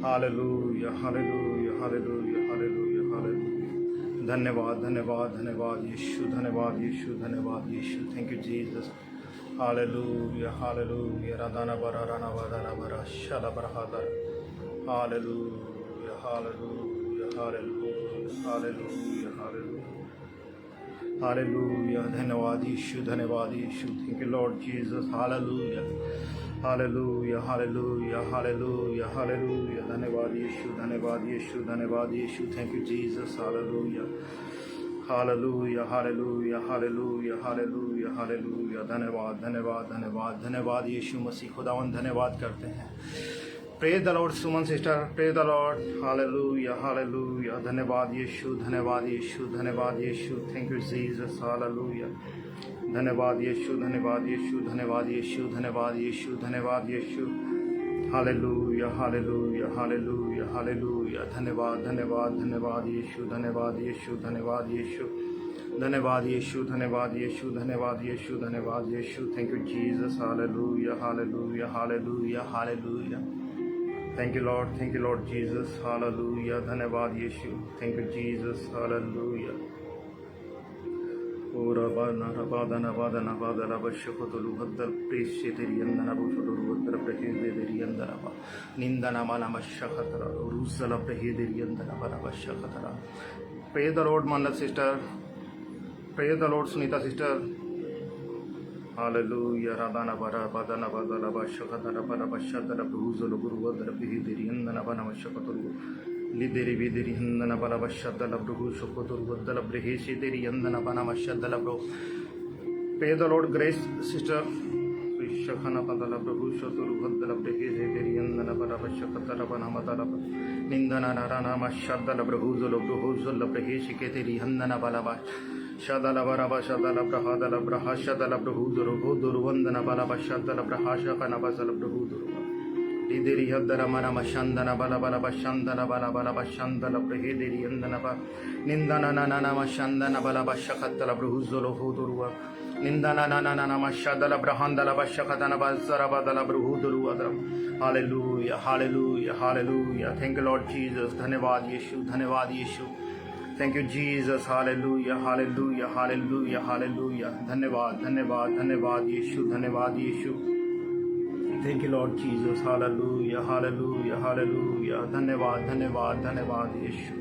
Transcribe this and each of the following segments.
Hallelujah hallelujah hallelujah hallelujah hallelujah. धन्यवाद धन्यवाद धन्यवाद यीशु, धन्यवाद यीशु, धन्यवाद Yeshu. Thank you Jesus. Hallelujah hallelujah. राधाना बरा राना वादाना बरा शाला बरहादर। Hallelujah hallelujah hallelujah hallelujah hallelujah hallelujah. धन्यवाद यीशु, धन्यवाद Yeshu. Thank you Lord Jesus. Hallelujah hallelujah hallelujah hallelujah hallelujah. धन्यवाद यीशु, धन्यवाद यीशु, धन्यवाद Yeshu. Thank you Jesus. Hallelujah hallelujah hallelujah hallelujah hallelujah hallelujah. धन्यवाद धन्यवाद धन्यवाद धन्यवाद यीशु मसीह खुदावन, धन्यवाद करते हैं। Praise the Lord Suman sister, praise the Lord. Hallelujah hallelujah. धन्यवाद यीशु, धन्यवाद यीशु, धन्यवाद Yeshu. Thank you Jesus. Hallelujah. धन्यवाद यीशु, धन्यवाद यीशु, धन्यवाद यीशु, धन्यवाद यीशु, धन्यवाद Yeshu. Hallelujah hallelujah hallelujah hallelujah. धन्यवाद धन्यवाद धन्यवाद यीशु, धन्यवाद यीशु, धन्यवाद यीशु, धन्यवाद यीशु, धन्यवाद यीशु, धन्यवाद यीशु, धन्यवाद Yeshu. Thank you Jesus. Hallelujah hallelujah hallelujah hallelujah. Thank you Lord, thank you Lord Jesus. Hallelujah. धन्यवाद Yeshu. Thank you Jesus. Hallelujah. ओराबाना रबादना वादना वादला बशकुतुलु हद्दल प्रेषितिरियंदना बुशुतुलु हद्दल प्रेषितिरियंदना बा निंदना माना मशखतरा रूसला प्रेषितिरियंदना बना मशखतरा। Praise the Lord Manav sister, praise the Lord Sunita sister. Hallelujah. राधाना बरा वादना वादला बशखतरा बना मशखतरा बुजुल गुरुवद्दल प्रेषितिरियंदना बना मशखतुलु लिदेरी बेदेरी हंदना बला बशद्दल प्रभु शोकोतुर वद्दल ब्रहेशी तेरी हंदना बना मशद्दल प्रभु। Praise the Lord Grace sister. शखना पदल प्रभु शोतुर वद्दल ब्रहेशी तेरी हंदना बला बशकतल बना मतल निंदना नाराना मशद्दल प्रभु जुल प्रभु जुल ब्रहेशी के तेरी हंदना बला बश शदल बरा बशदल ब्रहदल ब्रहशदल प्रभु जुल दुर्वंदना बला बशद्दल ब्रहशकना बसल प्रभु दुर्व लिदेरी हद्दर मना मशंदन बल बल बशंदन बल बल बशंदन ब्रहेदेरी हंदन ब निंदन नन मशंदन बल बशखतल ब्रहुजुल हुदुरुव निंदन नन मशदल ब्रहंदल बशखतन बसर बदल ब्रहुदुरुव। Hallelujah hallelujah hallelujah. Thank you Lord Jesus. धन्यवाद यीशु, धन्यवाद Yeshu. Thank you Jesus. Hallelujah hallelujah hallelujah hallelujah. धन्यवाद धन्यवाद धन्यवाद यीशु, धन्यवाद Yeshu. Thank you Lord Jesus. Hallelujah hallelujah hallelujah. धन्यवाद धन्यवाद धन्यवाद Yeshu.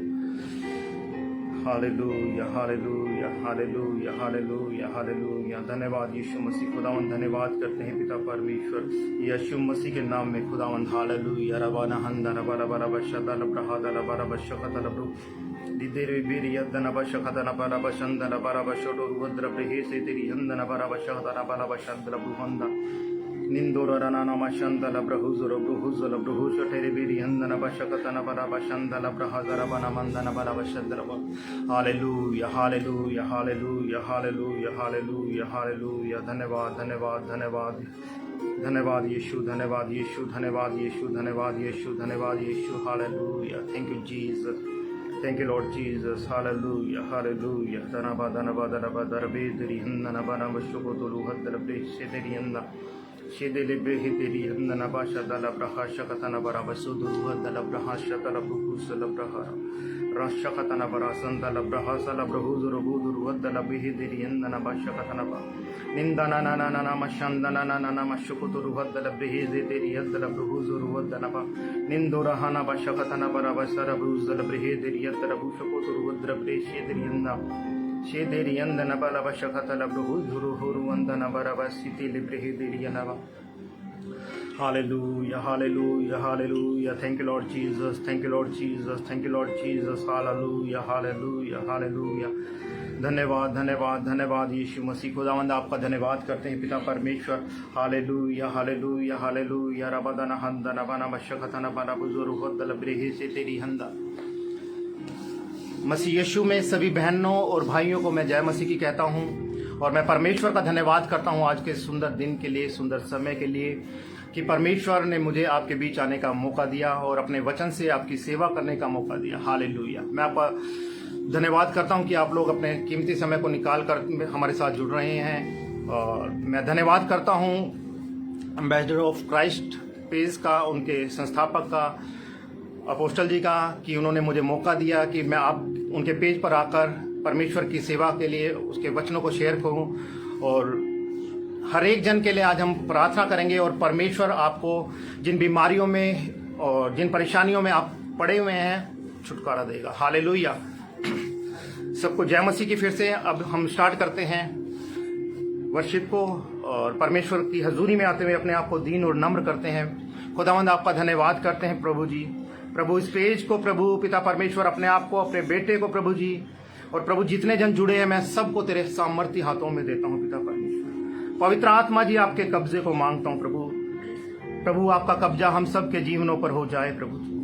Hallelujah hallelujah hallelujah hallelujah hallelujah. धन्यवाद यीशु मसीह खुदावन, धन्यवाद करते हैं पिता परमेश्वर यीशु मसीह के नाम में खुदावन। हालेलुया। रबाना हंदन बरा बरा बशदल ब्रहदल बरा बशकतल ब्रु दिदेरे बेरी यदन बशकतन बरा बशंदन बरा बशोडो रुद्र ब्रहेसे तेरी हंदन बरा बशकतन बरा बशदल ब्रुहंदा निंदोर रनाना मशंदल ब्रहुजुल ब्रुहुजुल ब्रुहुश तेरे बेरी हंदन बशकतन बरा बशंदल ब्रहजर बना मंदन बरा बशदल। Hallelujah hallelujah hallelujah hallelujah hallelujah hallelujah. धन्यवाद धन्यवाद धन्यवाद धन्यवाद यीशु, धन्यवाद यीशु, धन्यवाद यीशु, धन्यवाद यीशु, धन्यवाद Yeshu. Hallelujah. Thank you Jesus. Thank you Lord Jesus. Hallelujah hallelujah. धनबा धनबा धनबा दरबेदरी हंदन बना बशकुतुलु हद्दल प्रेषितिरी हंदन शेदेले ब्रहेतेरी हंदन बाशदल ब्रहशकतन बरा बसुदुवद्दल ब्रहशतल बुकुसल ब्रहर रशकतन बरा संदल ब्रहसल ब्रहुजुर बुदुवद्दल ब्रहेतेरी हंदन बाशकतन बा निंदन ननन मशंदन ननन मशकुतुवद्दल ब्रहेतेरी हद्दल ब्रहुजुर वद्दल बा निंदुरहन बशकतन बरा बसर बुजुल ब्रहेतेरी हद्दल बुशकुतुवद्दल ब्रहेतेरी हंदन शेदेरी अंदन बल बशकतल ब्रहुजुरु हुरुवंदन बरा बसितिल ब्रहेतेरी हंदन। Hallelujah, hallelujah, hallelujah. Thank you, Lord Jesus. Thank you, Lord Jesus. Thank you, Lord Jesus. Hallelujah, hallelujah, hallelujah. धन्यवाद धन्यवाद धन्यवाद यीशु मसीह खुदावंद, आपका धन्यवाद करते हैं पिता परमेश्वर। Hallelujah hallelujah hallelujah. रबदन हंदन बना बशकतन बना बुजुर्ग हद्दल ब्रेहे से तेरी हंदा। मसीह यीशु में सभी बहनों और भाइयों को मैं जय मसीह की कहता हूँ और मैं परमेश्वर का धन्यवाद करता हूँ आज के सुंदर दिन के लिए, सुंदर समय के लिए, कि परमेश्वर ने मुझे आपके बीच आने का मौका दिया और अपने वचन से आपकी सेवा करने का मौका दिया। हालेलुया। मैं आपका धन्यवाद करता हूं कि आप लोग अपने कीमती समय को निकाल कर हमारे साथ जुड़ रहे हैं और मैं धन्यवाद करता हूं एम्बेसडर ऑफ क्राइस्ट पेज का, उनके संस्थापक का, अपोस्टल जी का, कि उन्होंने मुझे मौका दिया कि मैं आप उनके पेज पर आकर परमेश्वर की सेवा के लिए उसके वचनों को शेयर करूं। और हर एक जन के लिए आज हम प्रार्थना करेंगे और परमेश्वर आपको जिन बीमारियों में और जिन परेशानियों में आप पड़े हुए हैं छुटकारा देगा। हालेलुया। सबको जय मसीह की। फिर से अब हम स्टार्ट करते हैं वर्शिप को और परमेश्वर की हजूरी में आते हुए अपने आप को दीन और नम्र करते हैं। खुदावंद आपका धन्यवाद करते हैं प्रभु जी। प्रभु इस पेज को प्रभु पिता परमेश्वर अपने आप को, अपने बेटे को प्रभु जी, और प्रभु जितने जन जुड़े हैं मैं सबको तेरे सामर्थ्य हाथों में देता हूँ पिता परमेश्वर। पवित्र आत्मा जी आपके कब्जे को मांगता हूँ प्रभु। प्रभु आपका कब्जा हम सब के जीवनों पर हो जाए प्रभु जी।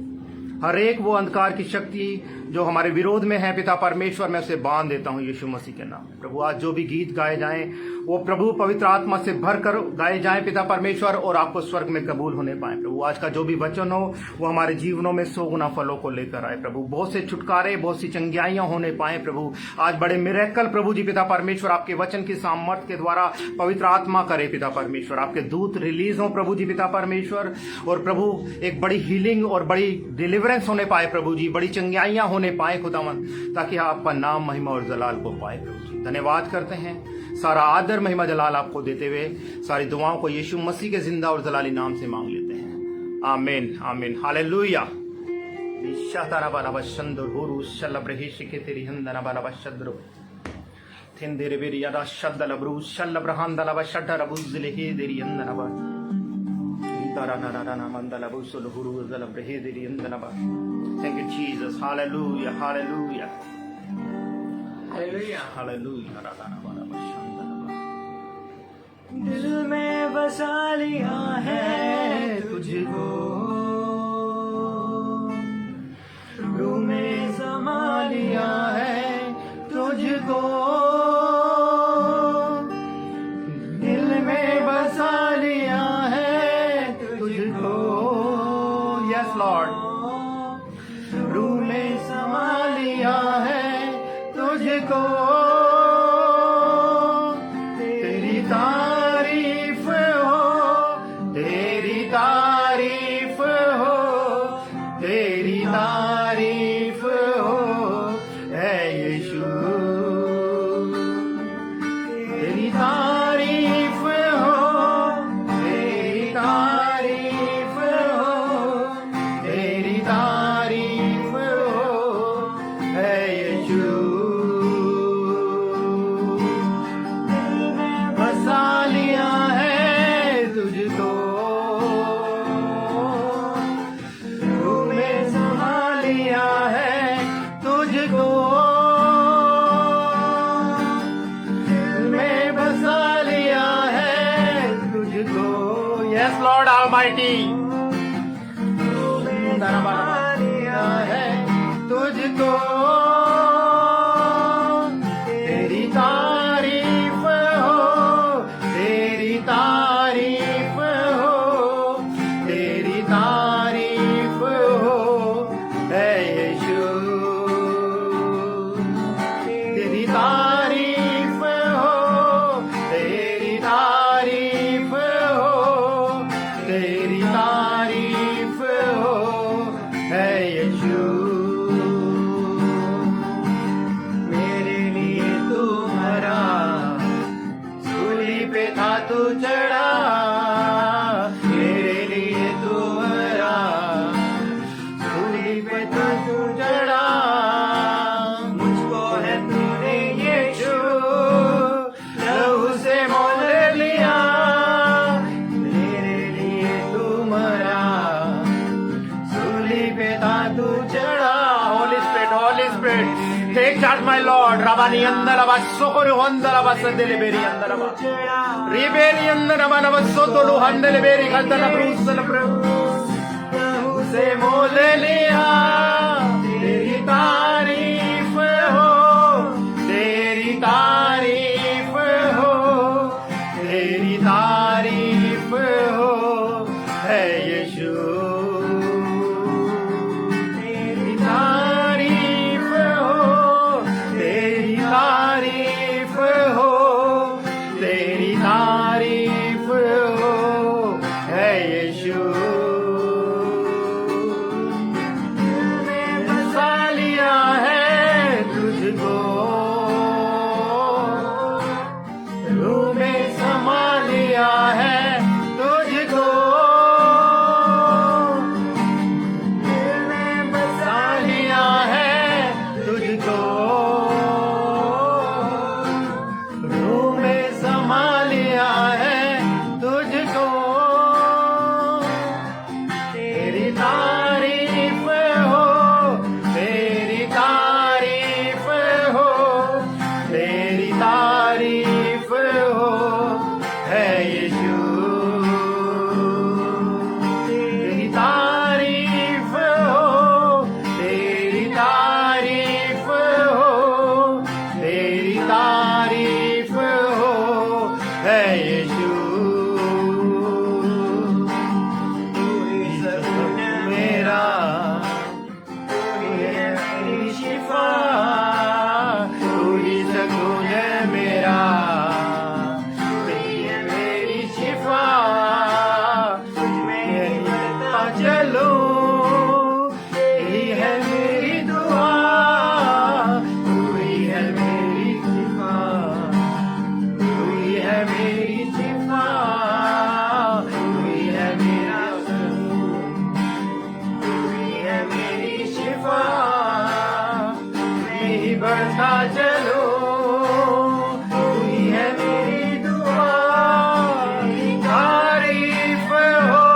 हर एक वो अंधकार की शक्ति जो हमारे विरोध में है पिता परमेश्वर, मैं उसे बांध देता हूँ यीशु मसीह के नाम। प्रभु आज जो भी गीत गाए जाएं वो प्रभु पवित्र आत्मा से भरकर गाए जाएं पिता परमेश्वर, और आपको स्वर्ग में कबूल होने पाए प्रभु। आज का जो भी वचन हो वो हमारे जीवनों में 100 गुना फलों को लेकर आए प्रभु। बहुत से छुटकारे, बहुत सी चंगियाइयां होने पाए प्रभु। आज बड़े मिरेकल प्रभु जी पिता परमेश्वर आपके वचन की सामर्थ्य के द्वारा पवित्र आत्मा करे पिता परमेश्वर। आपके दूत रिलीज हो प्रभु जी पिता परमेश्वर, और प्रभु एक बड़ी हीलिंग और बड़ी डिलीवरेंस होने पाए प्रभु जी, बड़ी चंगियाइयां होने पाए खुदावंद, ताकि आपका नाम महिमा और जलाल को पाए प्रभु जी। धन्यवाद करते हैं। सारा आदर महिमा जलाल आपको देते हुए सारी दुआओं को यीशु मसीह के जिंदा और जलाली नाम से मांग लेते हैं। आमीन आमीन। हालेलुया। शातारा बाला बशंदर हुरु शल्लब्रहिशिके तेरी हंदना बाला बशद्रो थिंदेरे बेरी यादा शद्दल ब्रू शल्लब्रहांदला बशड्डर बुज़ले हे देरी हंदना बा तारा नारा ना मंदला बुसुल हुरु जलब्रहे देरी हंदना बा। Thank you Jesus. Hallelujah hallelujah hallelujah hallelujah. राधा बाला दिल में बसा लिया है तुझको, रूह में समा लिया है तुझको, दिल में बसा लिया है तुझको। Yes Lord. रूह में समा लिया है तुझको, तेरी तारीफ हो, तेरी तारीफ हो, तेरी तारीफ हो है यीशु। तेरी तारीफ हो, तेरी तारीफ हो, तेरी तारीफ हो है यीशु। बसा लिया है तुझको, रूह में समा लिया है तुझको, दिल में बसा लिया है तुझको। Yes Lord almighty. रूह में समा लिया है तुझको, तेरी तारीफ हो, तेरी तारीफ हो, तेरी तारीफ हो है यीशु। तेरी तारीफ हो, तेरी तारीफ हो, तेरी तारीफ हो है यीशु। मेरे लिए तू मरा, सूली पे था तू चढ़ा, मेरे लिए तू मरा, सूली पे था तू चढ़ा। मुझको है तूने यीशु लहू से मोल लिया, मेरे लिए तू मरा, सूली पे था तू चढ़ा। Holy Spirit, take charge, my Lord. Rabani andala basokoro handala basandele beri andala ba. Riberi andala bana basotolo handele beri kandala brusala bru. से मोल लिया, तेरी तारीफ हो, तेरी तारीफ हो, तेरी तारीफ हो है यीशु। तेरी तारीफ हो, तेरी तारीफ हो, तेरी तारीफ हो है यीशु। ही बढ़ता चलो, तू ही है मेरी दुआ, तेरी तारीफ हो,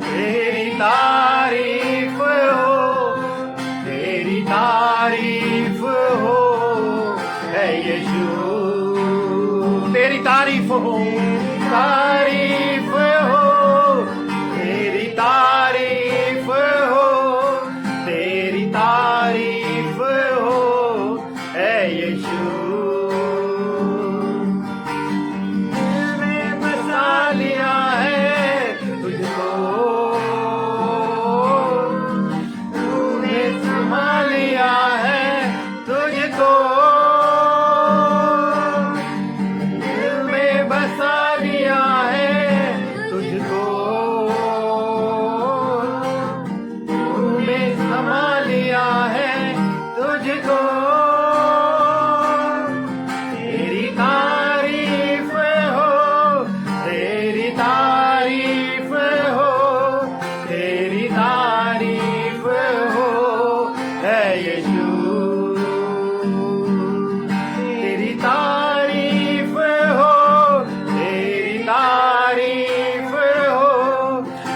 तेरी तारीफ हो, तेरी तारीफ हो, है यीशु, तेरी तारीफ हो, तारीफ हो, तेरी तारीफ हो, तेरी तारीफ हो, है यीशु। दिल में बसा लिया है तुझको, तूने संभाल लिया है तुझको, दिल में बसा लिया है तुझको, तूने संभाल लिया है तुझको, तेरी तारीफ हो, तेरी तारीफ हो, तेरी तारीफ हो, है यीशु, तेरी तारीफ हो, तेरी तारीफ हो,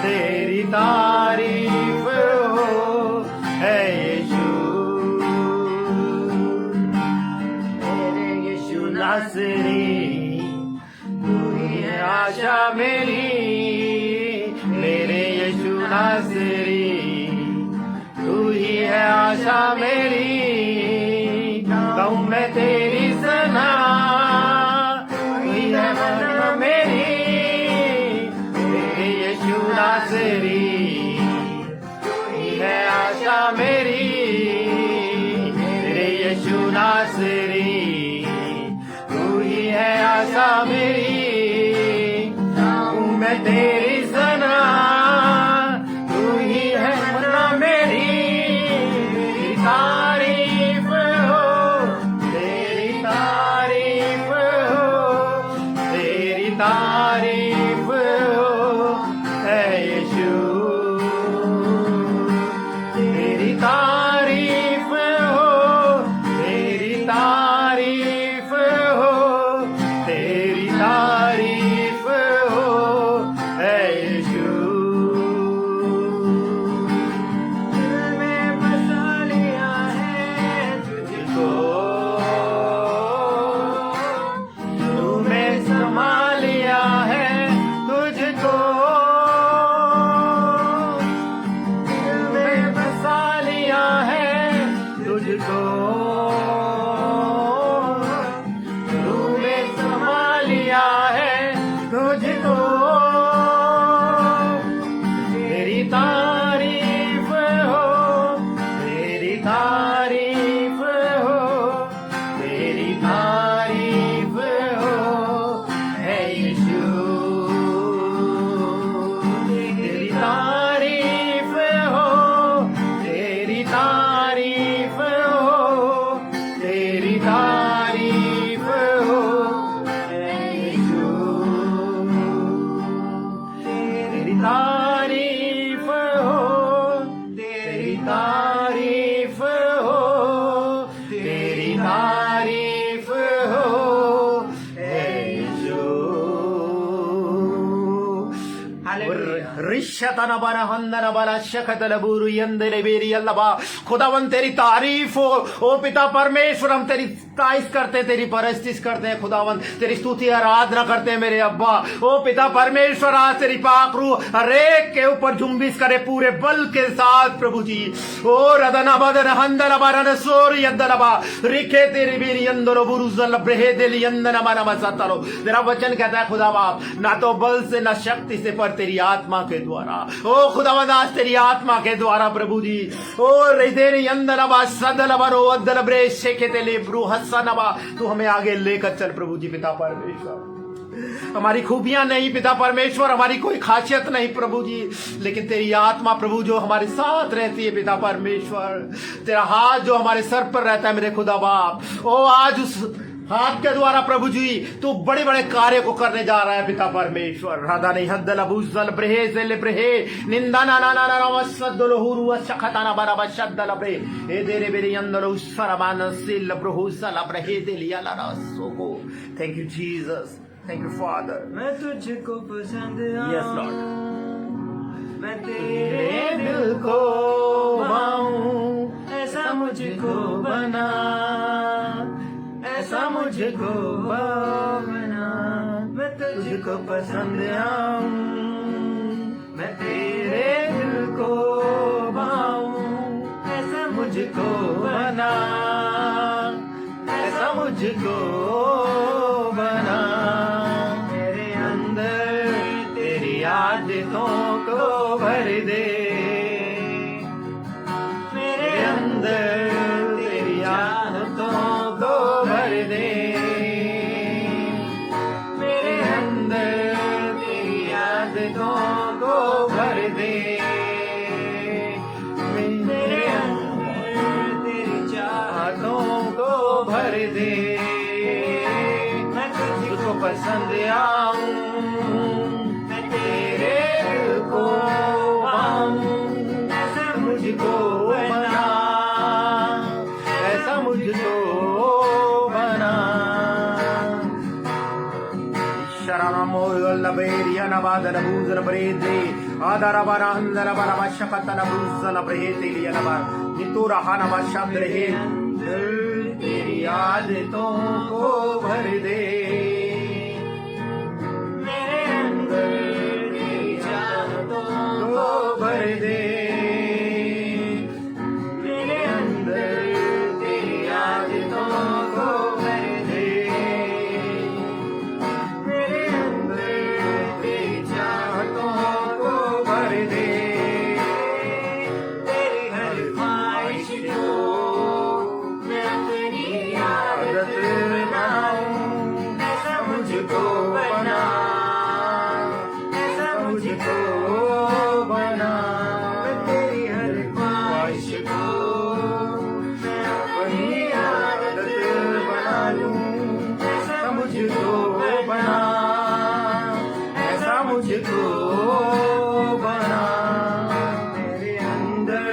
तेरी तारीफ हो, है यीशु, मेरे यीशु नासरी, तू ही है आशा मेरी, मेरे यीशु नासरी, तू ही है आशा मेरी, कहूँ मैं तेरी सना, तू ही है मन मेरी, मेरे यीशु नासरी, तू ही है आशा मेरी, मेरे यीशु नासरी, तू ही है आशा मेरी, कहूँ मैं तेरी सना, तू ही है मना मेरी, तेरी तारीफ हो, तेरी तारीफ हो, तेरी तारीफ हो, है यीशु, तेरी तारीफ हो, तेरी तारीफ हो, तेरी तारीफ हो, है यीशु, दिल में बसा लिया है तुझको, तूने संभाल लिया है तुझको, दिल में बसा लिया है तुझको, तूने संभाल लिया है तुझको, तेरी तारीफ हो, तेरी तारीफ हो, तेरी तारीफ हो, है यीशु, तेरी तारीफ हो, तेरी तारीफ हो, तेरी तारीफ हो, है यीशु, तेरी तारीफ हो, तेरी तारीफ हो, तेरी तारीफ हो, है यीशु। रिश्शतन बना हंदन बना शकतल बूरु यंदले बेरी अल्लाह, खुदावन तेरी तारीफ हो, ओ पिता परमेश्वर, हम तेरी तारीफ करते, तेरी परस्तिश करते हैं खुदावन, तेरी स्तुति आराधना करते हैं मेरे अब्बा, ओ पिता परमेश्वर, आज तेरी पाक रूह हरेक के ऊपर जुम्बिश करे पूरे बल के साथ प्रभु जी, ओ रदना बदन हंदन बरन सोर यदनबा रिखे तेरी बेरी यंदरो बुरुजल ब्रहे दिल यंदन बना मसतरो, तेरा वचन कहता है खुदा बाप, ना तो बल से ना शक्ति से पर तेरी आत्मा के द्वारा, ओ खुदावंद आज तेरी आत्मा के द्वारा प्रभु जी, ओ रिदेरी यंदनबा सदलबा रो अदल ब्रे शेके तेले ब्रू हसनबा, तू हमें आगे लेकर चल प्रभु जी पिता परमेश्वर, हमारी खूबियां नहीं पिता परमेश्वर, हमारी कोई खासियत नहीं प्रभु जी, लेकिन तेरी आत्मा प्रभु जो हमारे साथ रहती है पिता परमेश्वर, तेरा हाथ जो हमारे सर पर रहता है मेरे खुदा बाप, ओ आज उस हाथ के द्वारा प्रभु जी तू बड़े बड़े कार्य को करने जा रहा है पिता परमेश्वर। राधा नहीं हद्दल अबूजल ब्रहे ज़ल ब्रहे निंदा ना ना ना ना वसद्दल हुरु वशखताना बराबर शद्दल ब्रे ए देरे बेरे यंदल उसरबान सिल ब्रहु सल ब्रहे दिलिया ला सोको। Thank you Jesus, thank you father. मैं तुझको पसंद यस लॉर्ड, मैं तेरे दिल को पाऊं, ऐसा मुझको बना, ऐसा मुझको बना, मैं तुझको पसंद आऊं, मैं तेरे दिल को पाऊं, ऐसा मुझको बना, ऐसा मुझको बना। मेरे अंदर तेरी आदतों को भर दे, मेरे अंदर तेरी आदतों को भर दे, मेरे अंदर तेरी आदतों को भर दे, मेरे अंदर तेरी चाहतों को भर दे। मैं तुझको पसंद आऊं, मैं तेरे दिल को पाऊं, ऐसा मुझको बना, ऐसा मुझको बना। शरणमो लबेरिया नवादन बूजन ब्रेदे आदर बरहंदर बरवशकतन बूजन ब्रेदे लिया नवा नितु रहान वशंद्र हे तेरी आदतों को भर दे, मेरे अंदर तेरी चाहतों को भर दे, मेरे अंदर तेरी आदतों को भर दे, मेरे अंदर तेरी चाहतों को भर दे। तेरी हर ख्वाहिश को मैं अपनी आदत बनाऊं, ऐसा मुझको बना, ऐसा मुझको बना। मैं तेरी हर ख्वाहिश को मैं अपनी आदत बना लूं, ऐसा मुझको बना, ऐसा मुझको बना। मेरे अंदर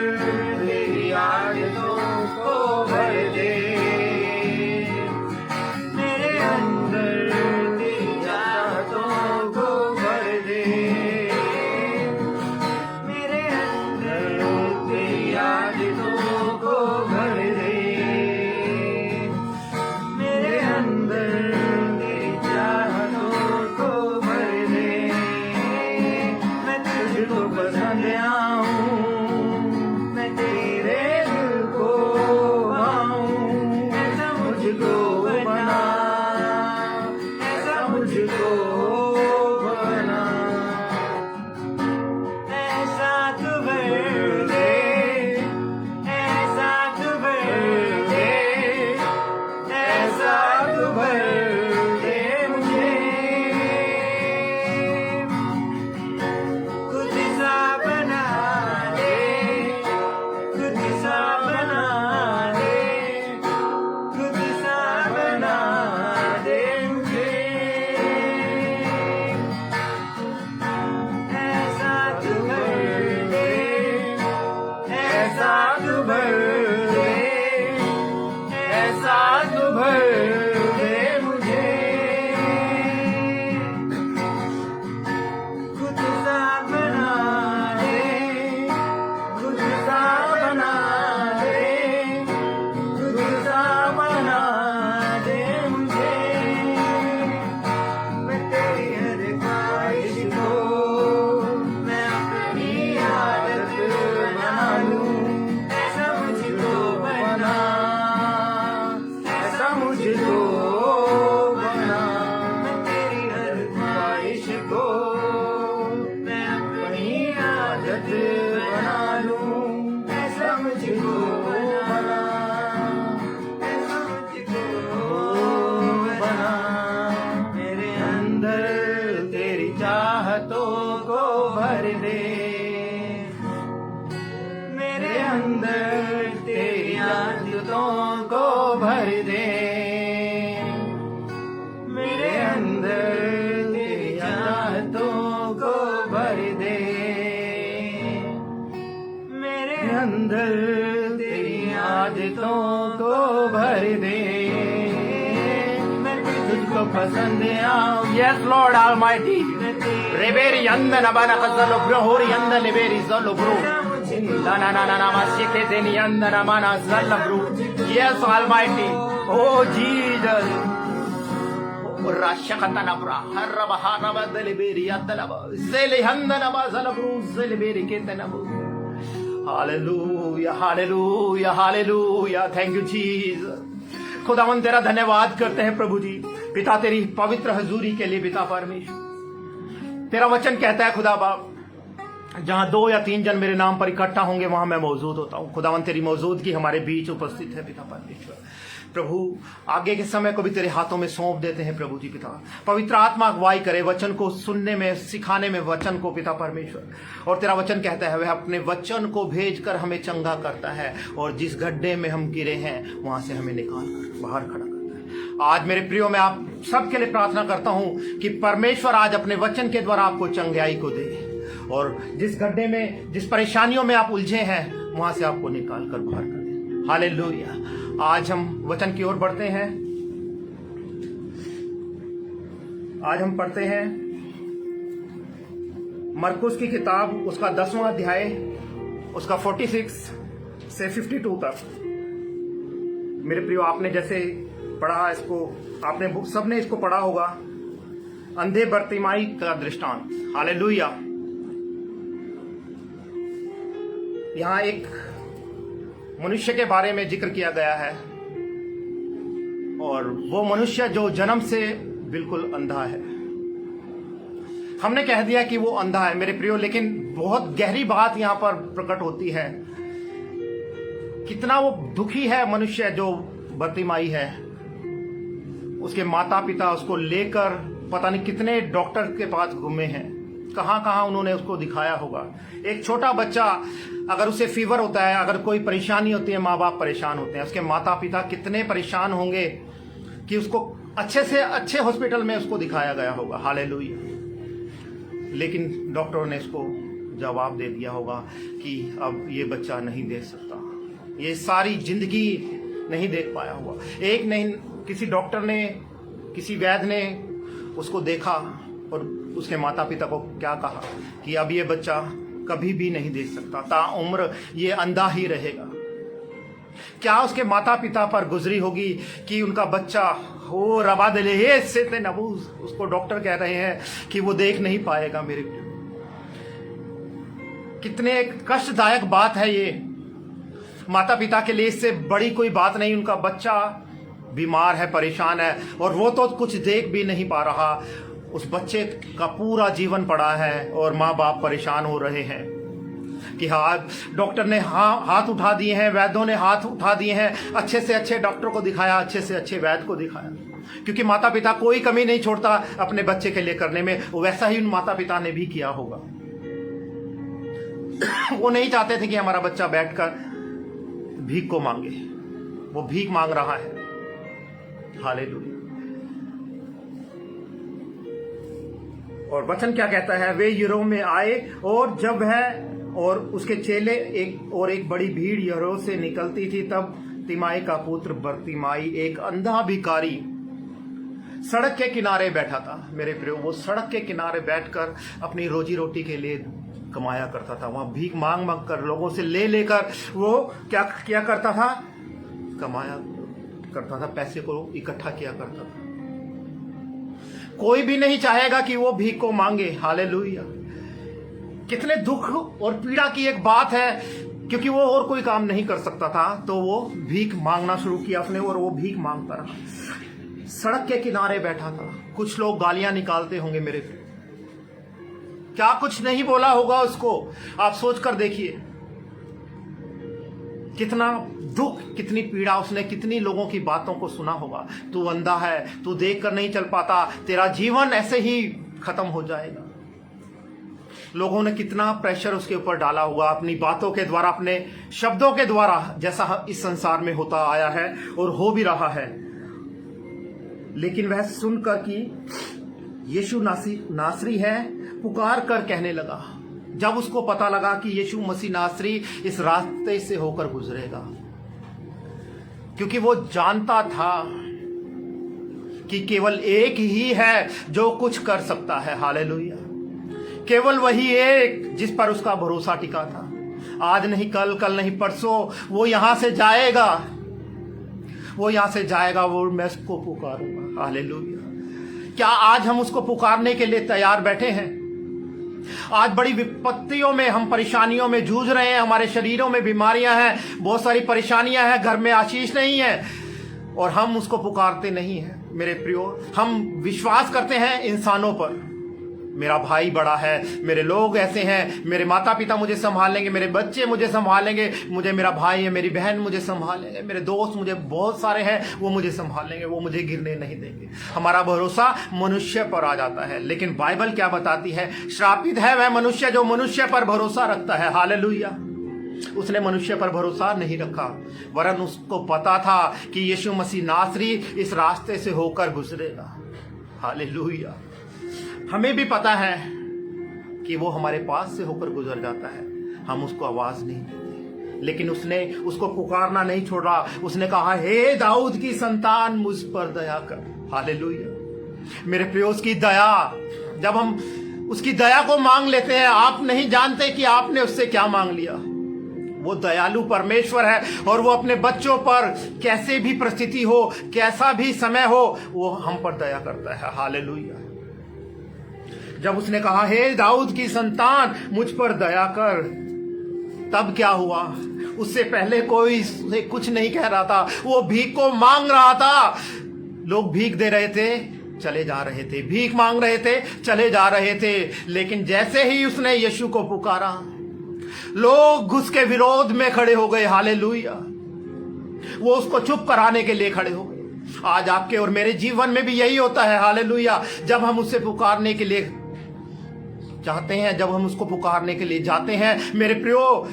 तेरी आदतों को भर दे, मेरे अंदर तेरी चाहतों को भर दे, मेरे अंदर तेरी आदतों को भर दे, मेरे अंदर तेरी चाहतों को भर दे। मैं तुझको पसंद आऊं, मैं तेरे दिल को पाऊं, ऐसा मुझको बना, ऐसा मुझको बना। ऐसा तू भर दे, ऐसा तू भर दे, ऐसा तू भर दे मुझे। खुद सा बना दे, खुद सा बना दे, खुद सा बना दे मुझे। ऐसा तू भर दे, ऐसा तू भर दे, ऐसा तू भर दे मुझे। खुद सा बना दे, खुद सा बना दे, खुद सा बना दे मुझे। मैं तेरी हर ख्वाहिश को मैं अपनी आदत बना लूं, ऐसा मुझको बना, ऐसा मुझको बना। मैं तेरी हर ख्वाहिश को मैं अपनी आदत बना लूं, ऐसा मुझको बना, ऐसा मुझको बना। मेरे अंदर तेरी चाहतों को भर दे, मेरे अंदर तेरी आदतों को भर दे, मुझको पसंद आओ Yes, Lord Almighty. मैं तेरे Reberi yanda na bana kazalo bro hori yanda leberi zalo bro. Na na na na na masike deni yanda na mana zalla bro. Yes, Almighty. Oh Jesus. Rashakata na bra. Harra bahana ba deliberi yanda na ba. Zeli yanda na ba zala bro zeliberi kete na bro. Hallelujah, hallelujah, hallelujah. Thank you Jesus. खुदावन तेरा धन्यवाद करते हैं प्रभु जी, पिता तेरी पवित्र हजूरी के लिए। पिता परमेश्वर, तेरा वचन कहता है खुदा बाप, जहां 2 या 3 जन मेरे नाम पर इकट्ठा होंगे वहां मैं मौजूद होता हूं। खुदावन तेरी मौजूदगी हमारे बीच उपस्थित है पिता परमेश्वर। प्रभु आगे के समय को भी तेरे हाथों में सौंप देते हैं प्रभु जी। पिता पवित्र आत्मा अगुवाई करे वचन को सुनने में, सिखाने में वचन को पिता परमेश्वर। और तेरा वचन कहता है वह अपने वचन को भेजकर हमें चंगा करता है, और जिस गड्ढे में हम गिरे हैं वहां से हमें निकाल कर बाहर खड़ा करता है। आज मेरे प्रियो, मैं आप सबके लिए प्रार्थना करता हूं कि परमेश्वर आज अपने वचन के द्वारा आपको चंगाई को दे, और जिस गड्ढे में, जिस परेशानियों में आप उलझे हैं वहां से आपको निकाल कर बाहर कर दे। हालेलुया। आज हम वचन की ओर बढ़ते हैं। आज हम पढ़ते हैं मरकुस की किताब, उसका 10वां अध्याय, उसका 46 से 52 तक। मेरे प्रियो, आपने जैसे पढ़ा इसको, आपने सबने इसको पढ़ा होगा, अंधे बर्तिमाई का दृष्टांत। हालेलुया। यहां एक मनुष्य के बारे में जिक्र किया गया है, और वो मनुष्य जो जन्म से बिल्कुल अंधा है। हमने कह दिया कि वो अंधा है मेरे प्रियो, लेकिन बहुत गहरी बात यहां पर प्रकट होती है। कितना वो दुखी है मनुष्य जो बर्तिमाई है। उसके माता पिता उसको लेकर पता नहीं कितने डॉक्टर के पास घूमे हैं, कहां कहां उन्होंने उसको दिखाया होगा। एक छोटा बच्चा अगर उसे फीवर होता है, अगर कोई परेशानी होती है, माँ बाप परेशान होते हैं, उसके माता पिता कितने परेशान होंगे कि उसको अच्छे से अच्छे हॉस्पिटल में उसको दिखाया गया होगा। हालेलुया। लेकिन डॉक्टरों ने इसको जवाब दे दिया होगा कि अब ये बच्चा नहीं देख सकता, ये सारी जिंदगी नहीं देख पाया होगा। एक नहीं, किसी डॉक्टर ने, किसी वैद्य ने उसको देखा और उसके माता पिता को क्या कहा कि अब ये बच्चा कभी भी नहीं देख सकता, ताउम्र ये अंधा ही रहेगा। क्या उसके माता पिता पर गुजरी होगी कि उनका बच्चा हो रबा दिले से नबूज, उसको डॉक्टर कह रहे हैं कि वो देख नहीं पाएगा। मेरे कितने कष्टदायक बात है ये माता पिता के लिए। इससे बड़ी कोई बात नहीं, उनका बच्चा बीमार है, परेशान है, और वो तो कुछ देख भी नहीं पा रहा। उस बच्चे का पूरा जीवन पड़ा है और माँ बाप परेशान हो रहे हैं कि हाँ, डॉक्टर ने हाथ उठा दिए हैं, वैद्यों ने हाथ उठा दिए हैं, अच्छे से अच्छे डॉक्टर को दिखाया, अच्छे से अच्छे वैद्य को दिखाया, क्योंकि माता पिता कोई कमी नहीं छोड़ता अपने बच्चे के लिए करने में। वैसा ही उन माता पिता ने भी किया होगा। वो नहीं चाहते थे कि हमारा बच्चा बैठकर भीख को मांगे, वो भीख मांग रहा है। हालेलुया। और वचन क्या कहता है, वे यरीहो में आए, और जब वह और उसके चेले एक बड़ी भीड़ यरीहो से निकलती थी, तब तिमाई का पुत्र बर्तिमाई, एक अंधा भिखारी, सड़क के किनारे बैठा था। मेरे प्रियो, वो सड़क के किनारे बैठकर अपनी रोजी रोटी के लिए कमाया करता था। वहां भीख मांग मांग कर, लोगों से ले लेकर वो क्या किया करता था, कमाया करता था, पैसे को इकट्ठा किया करता था। कोई भी नहीं चाहेगा कि वो भीख को मांगे। हालेलुया। कितने दुख और पीड़ा की एक बात है, क्योंकि वो और कोई काम नहीं कर सकता था, तो वो भीख मांगना शुरू किया उसने, और वो भीख मांगता रहा। सड़क के किनारे बैठा था। कुछ लोग गालियां निकालते होंगे मेरे पे, क्या कुछ नहीं बोला होगा उसको। आप सोच कर देखिए, कितना दुख, कितनी पीड़ा, उसने कितनी लोगों की बातों को सुना होगा। तू अंधा है, तू देख कर नहीं चल पाता, तेरा जीवन ऐसे ही खत्म हो जाएगा। लोगों ने कितना प्रेशर उसके ऊपर डाला होगा अपनी बातों के द्वारा, अपने शब्दों के द्वारा, जैसा इस संसार में होता आया है और हो भी रहा है। लेकिन वह सुनकर कि यीशु नासरी है, पुकार कर कहने लगा। जब उसको पता लगा कि यीशु मसीह नासरी इस रास्ते से होकर गुजरेगा, क्योंकि वो जानता था कि केवल एक ही है जो कुछ कर सकता है। हालेलुया। केवल वही एक जिस पर उसका भरोसा टिका था। आज नहीं कल, कल नहीं परसों वो यहां से जाएगा, वो यहां से जाएगा, वो मैं उसको पुकारूंगा। हालेलुया। क्या आज हम उसको पुकारने के लिए तैयार बैठे हैं? आज बड़ी विपत्तियों में, हम परेशानियों में जूझ रहे हैं, हमारे शरीरों में बीमारियां हैं, बहुत सारी परेशानियां हैं, घर में आशीष नहीं है और हम उसको पुकारते नहीं हैं। मेरे प्रियो, हम विश्वास करते हैं इंसानों पर। मेरा भाई बड़ा है, मेरे लोग ऐसे हैं, मेरे माता पिता मुझे संभाल लेंगे, मेरे बच्चे मुझे संभाल लेंगे, मुझे मेरा भाई है, मेरी बहन मुझे संभाल लेंगे, मेरे दोस्त मुझे बहुत सारे हैं, वो मुझे संभाल लेंगे, वो मुझे गिरने नहीं देंगे। हमारा भरोसा मनुष्य पर आ जाता है, लेकिन बाइबल क्या बताती है? श्रापित है वह मनुष्य जो मनुष्य पर भरोसा रखता है। हालेलुया। उसने मनुष्य पर भरोसा नहीं रखा, वरन उसको पता था कि यीशु मसीह नासरी इस रास्ते से होकर गुजरेगा। हालेलुया। हमें भी पता है कि वो हमारे पास से होकर गुजर जाता है, हम उसको आवाज नहीं देते, लेकिन उसने उसको पुकारना नहीं छोड़ा। उसने कहा, हे दाऊद की संतान, मुझ पर दया कर। हालेलुया। मेरे प्रियो, उसकी दया, जब हम उसकी दया को मांग लेते हैं, आप नहीं जानते कि आपने उससे क्या मांग लिया। वो दयालु परमेश्वर है और वो अपने बच्चों पर कैसे भी परिस्थिति हो, कैसा भी समय हो, वो हम पर दया करता है। हालेलुया। जब उसने कहा, हे दाऊद की संतान, मुझ पर दया कर, तब क्या हुआ? उससे पहले कोई उसे कुछ नहीं कह रहा था, वो भीख को मांग रहा था। लोग भीख दे रहे थे, चले जा रहे थे, भीख मांग रहे थे, चले जा रहे थे। लेकिन जैसे ही उसने यीशु को पुकारा, लोग उसके विरोध में खड़े हो गए। हालेलुया। वो उसको चुप कराने के लिए खड़े हो गए। आज आपके और मेरे जीवन में भी यही होता है। हालेलुया। जब हम उससे पुकारने के लिए चाहते हैं, जब हम उसको पुकारने के लिए जाते हैं, मेरे प्रियो,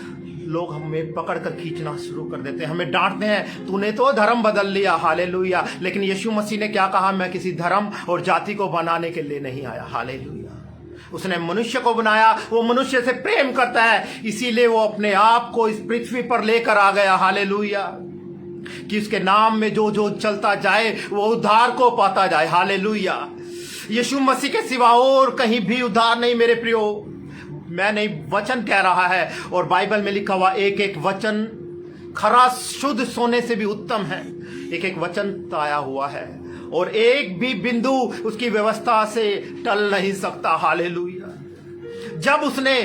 लोग हमें पकड़कर खींचना शुरू कर देते हैं, हमें डांटते हैं, तूने तो धर्म बदल लिया। हालेलुया। लेकिन यीशु मसीह ने क्या कहा? मैं किसी धर्म और जाति को बनाने के लिए नहीं आया। हालेलुया। उसने मनुष्य को बनाया, वो मनुष्य से प्रेम करता है, इसीलिए वो अपने आप को इस पृथ्वी पर लेकर आ गया। हालेलुया। कि उसके नाम में जो जो चलता जाए वो उद्धार को पाता जाए। हालेलुया। यीशु मसीह के सिवा और कहीं भी उद्धार नहीं। मेरे प्रियो, मैं नहीं, वचन कह रहा है, और बाइबल में लिखा हुआ एक एक वचन खरा शुद्ध सोने से भी उत्तम है। एक एक वचन ताया हुआ है और एक भी बिंदु उसकी व्यवस्था से टल नहीं सकता। हालेलुया। जब उसने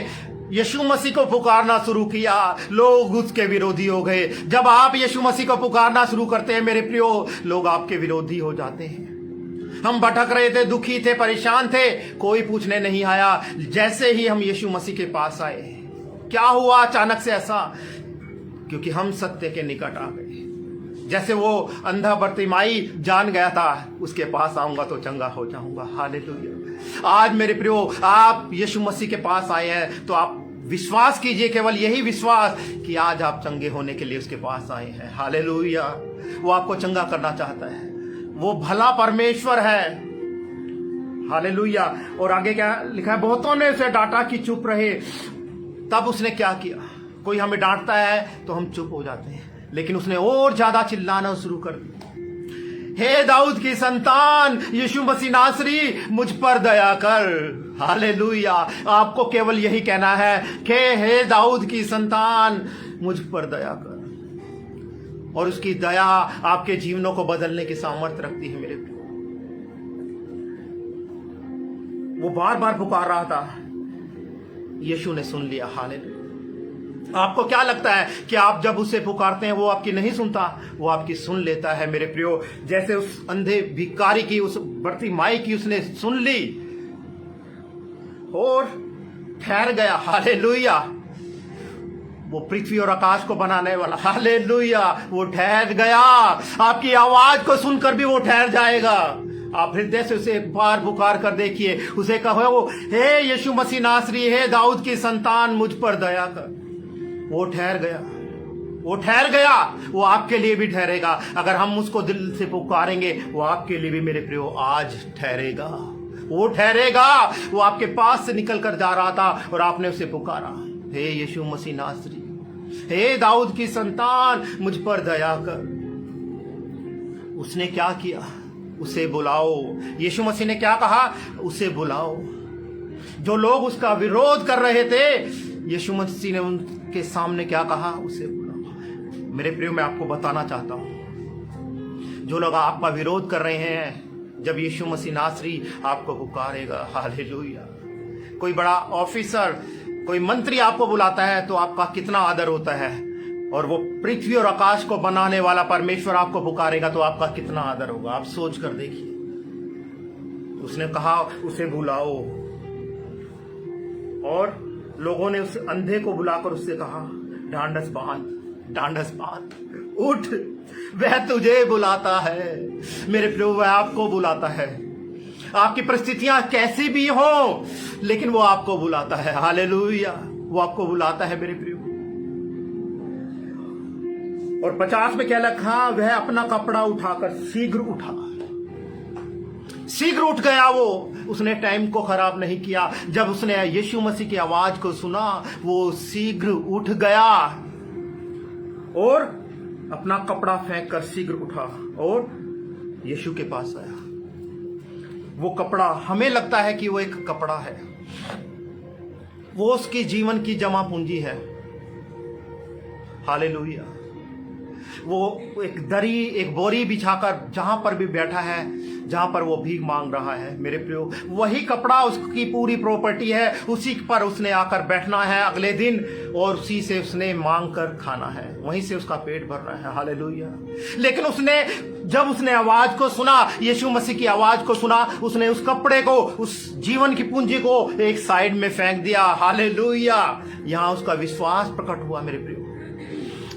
यीशु मसीह को पुकारना शुरू किया, लोग उसके विरोधी हो गए। जब आप यीशु मसीह को पुकारना शुरू करते हैं मेरे प्रियो, लोग आपके विरोधी हो जाते हैं। हम भटक रहे थे, दुखी थे, परेशान थे, कोई पूछने नहीं आया। जैसे ही हम यीशु मसीह के पास आए, क्या हुआ अचानक से ऐसा? क्योंकि हम सत्य के निकट आ गए। जैसे वो अंधा बर्तिमाई जान गया था, उसके पास आऊंगा तो चंगा हो जाऊंगा। हालेलुया। आज मेरे प्रियो, आप यीशु मसीह के पास आए हैं तो आप विश्वास कीजिए, केवल यही विश्वास कि आज आप चंगे होने के लिए उसके पास आए हैं। हालेलुया। वो आपको चंगा करना चाहता है, वो भला परमेश्वर है। हालेलुया। और आगे क्या लिखा है? बहुतों ने उसे डांटा कि चुप रहे। तब उसने क्या किया? कोई हमें डांटता है तो हम चुप हो जाते हैं, लेकिन उसने और ज्यादा चिल्लाना शुरू कर दिया, हे दाऊद की संतान, यीशु मसीह नासरी, मुझ पर दया कर। हालेलुया। आपको केवल यही कहना है कि हे दाऊद की संतान, मुझ पर दया कर, और उसकी दया आपके जीवनों को बदलने की सामर्थ्य रखती है। मेरे प्रिय, वो बार बार पुकार रहा था, यीशु ने सुन लिया। हालेलुया। आपको क्या लगता है कि आप जब उसे पुकारते हैं वो आपकी नहीं सुनता? वो आपकी सुन लेता है। मेरे प्रियो, जैसे उस अंधे भिखारी की, उस बर्तिमाई की उसने सुन ली और ठहर गया। हालेलुया। वो पृथ्वी और आकाश को बनाने वाला, हालेलुया, वो ठहर गया। आपकी आवाज को सुनकर भी वो ठहर जाएगा। आप हृदय से उसे एक बार पुकार कर देखिए, उसे कहो, हे यीशु मसीह नासरी, हे दाऊद की संतान, मुझ पर दया कर। वो ठहर गया, वो ठहर गया। वो आपके लिए भी ठहरेगा। अगर हम उसको दिल से पुकारेंगे, वो आपके लिए भी मेरे प्रियो आज ठहरेगा। वो ठहरेगा। वो आपके पास से निकल कर जा रहा था और आपने उसे पुकारा, हे यीशु मसीह नासरी, हे दाऊद की संतान, मुझ पर दया कर। उसने क्या किया? उसे बुलाओ। यीशु मसीह ने क्या कहा? उसे बुलाओ। जो लोग उसका विरोध कर रहे थे, यीशु मसीह ने उनके सामने क्या कहा? उसे बुलाओ। मेरे प्रियो, मैं आपको बताना चाहता हूं, जो लोग आपका विरोध कर रहे हैं, जब यीशु मसीह नासरी आपको पुकारेगा, हालेलुया। कोई बड़ा ऑफिसर, कोई मंत्री आपको बुलाता है तो आपका कितना आदर होता है, और वो पृथ्वी और आकाश को बनाने वाला परमेश्वर आपको पुकारेगा तो आपका कितना आदर होगा। आप सोच कर देखिए। उसने कहा उसे बुलाओ, और लोगों ने उस अंधे को बुलाकर उससे कहा, ढांढस बांध, ढांढस बांध, उठ, वह तुझे बुलाता है। मेरे प्रियो, वह आपको बुलाता है। आपकी परिस्थितियां कैसी भी हो, लेकिन वो आपको बुलाता है। हालेलुया, वो आपको बुलाता है मेरे प्रियो। और 50 में क्या लिखा? वह अपना कपड़ा उठाकर शीघ्र उठा, शीघ्र उठ गया। वो उसने टाइम को खराब नहीं किया। जब उसने यीशु मसीह की आवाज को सुना, वो शीघ्र उठ गया और अपना कपड़ा फेंक कर शीघ्र उठा और यीशु के पास आया। वो कपड़ा, हमें लगता है कि वो एक कपड़ा है, वो उसकी जीवन की जमा पूंजी है। हालेलुया। वो एक दरी, एक बोरी बिछाकर जहां पर भी बैठा है, जहां पर वो भीख मांग रहा है, मेरे प्रियो, वही कपड़ा उसकी पूरी प्रॉपर्टी है। उसी पर उसने आकर बैठना है अगले दिन, और उसी से उसने मांग कर खाना है, वहीं से उसका पेट भरना है। हालेलुया। लेकिन जब उसने आवाज को सुना, यीशु मसीह की आवाज को सुना, उसने उस कपड़े को, उस जीवन की पूंजी को एक साइड में फेंक दिया। हालेलुया। यहां उसका विश्वास प्रकट हुआ मेरे प्रियो।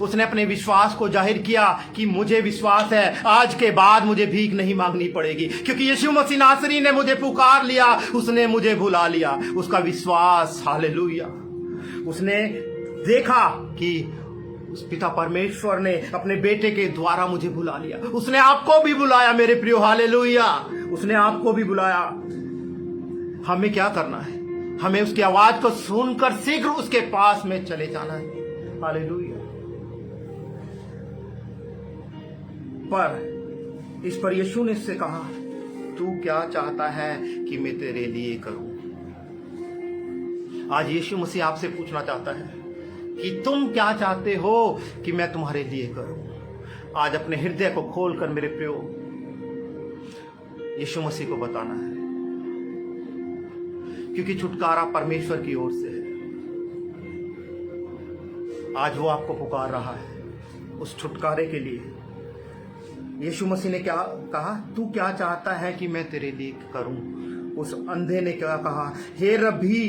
उसने अपने विश्वास को जाहिर किया कि मुझे विश्वास है, आज के बाद मुझे भीख नहीं मांगनी पड़ेगी, क्योंकि यीशु मसीह नासरी ने मुझे पुकार लिया, उसने मुझे बुला लिया। उसका विश्वास, हालेलुया। उसने देखा कि उस पिता परमेश्वर ने अपने बेटे के द्वारा मुझे बुला लिया। उसने आपको भी बुलाया मेरे प्रियो, हालेलुया। उसने आपको भी बुलाया। हमें क्या करना है? हमें उसकी आवाज को सुनकर शीघ्र उसके पास में चले जाना है। हालेलुया। पर इस पर यीशु ने इससे कहा, तू क्या चाहता है कि मैं तेरे लिए करूं? आज यीशु मसीह आपसे पूछना चाहता है कि तुम क्या चाहते हो कि मैं तुम्हारे लिए करूं? आज अपने हृदय को खोलकर मेरे प्रियो यीशु मसीह को बताना है, क्योंकि छुटकारा परमेश्वर की ओर से है। आज वो आपको पुकार रहा है उस छुटकारे के लिए। यीशु मसीह ने क्या कहा? तू क्या चाहता है कि मैं तेरे लिए करूं? उस अंधे ने क्या कहा? हे रब्बी,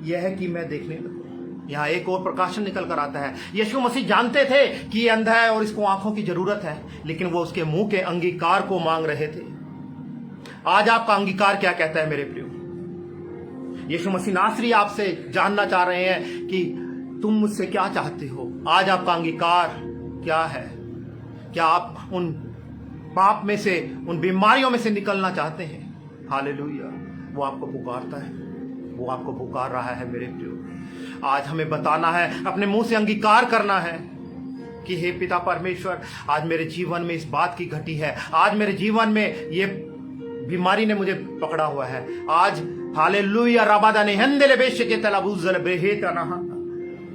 यह कि मैं देखने लगूं। यहां एक और प्रकाशन निकल कर आता है। यीशु मसीह जानते थे कि ये अंधा है और इसको आंखों की जरूरत है, लेकिन वो उसके मुंह के अंगीकार को मांग रहे थे। आज आपका अंगीकार क्या कहता है मेरे प्रियो? यीशु मसीह नासरी आपसे जानना चाह रहे हैं कि तुम मुझसे क्या चाहते हो। आज आपका अंगीकार क्या है? क्या आप उन पाप में से, उन बीमारियों में से निकलना चाहते हैं? हालेलुया। वो आपको पुकारता है, वो आपको पुकार रहा है मेरे प्रियो। आज हमें बताना है, अपने मुंह से अंगीकार करना है कि हे पिता परमेश्वर, आज मेरे जीवन में इस बात की घटी है, आज मेरे जीवन में ये बीमारी ने मुझे पकड़ा हुआ है। आज हालेलुया रबादा ने हंदले बेश के तलाबुजल बेहेता नहा,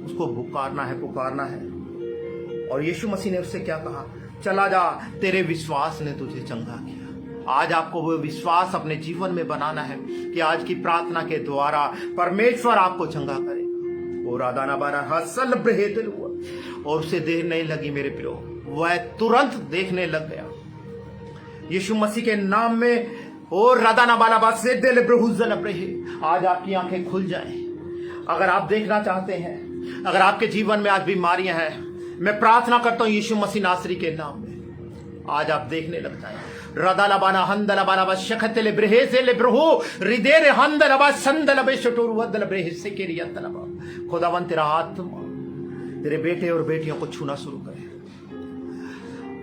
उसको पुकारना है, पुकारना है। और यीशु मसीह ने उससे क्या कहा? चला जा, तेरे विश्वास ने तुझे चंगा किया। आज आपको वो विश्वास अपने जीवन में बनाना है कि आज की प्रार्थना के द्वारा परमेश्वर आपको चंगा करेगा। और आदाना बारा हसल ब्रहेतल हुआ, और उसे देर नहीं लगी मेरे प्रियो, वह तुरंत देखने लग गया। यीशु मसीह के नाम में और रादाना बाला बात से दिल ब्रहुजल ब्रहे, आज आपकी आंखें खुल जाएं। अगर आप देखना चाहते हैं, अगर आपके जीवन में आज बीमारियां हैं, मैं प्रार्थना करता हूं यीशु मसीह नासरी के नाम में, आज आप देखने लग जाएं। रदालबाना हंदलबाना बशखतले ब्रहे से ले ब्रहो हृदय हंदलबा संदलबे शटोर वदल ब्रहे से केरियतलबा। खुदावन तेरा आत्मा तेरे बेटे और बेटियों को छूना शुरू करे।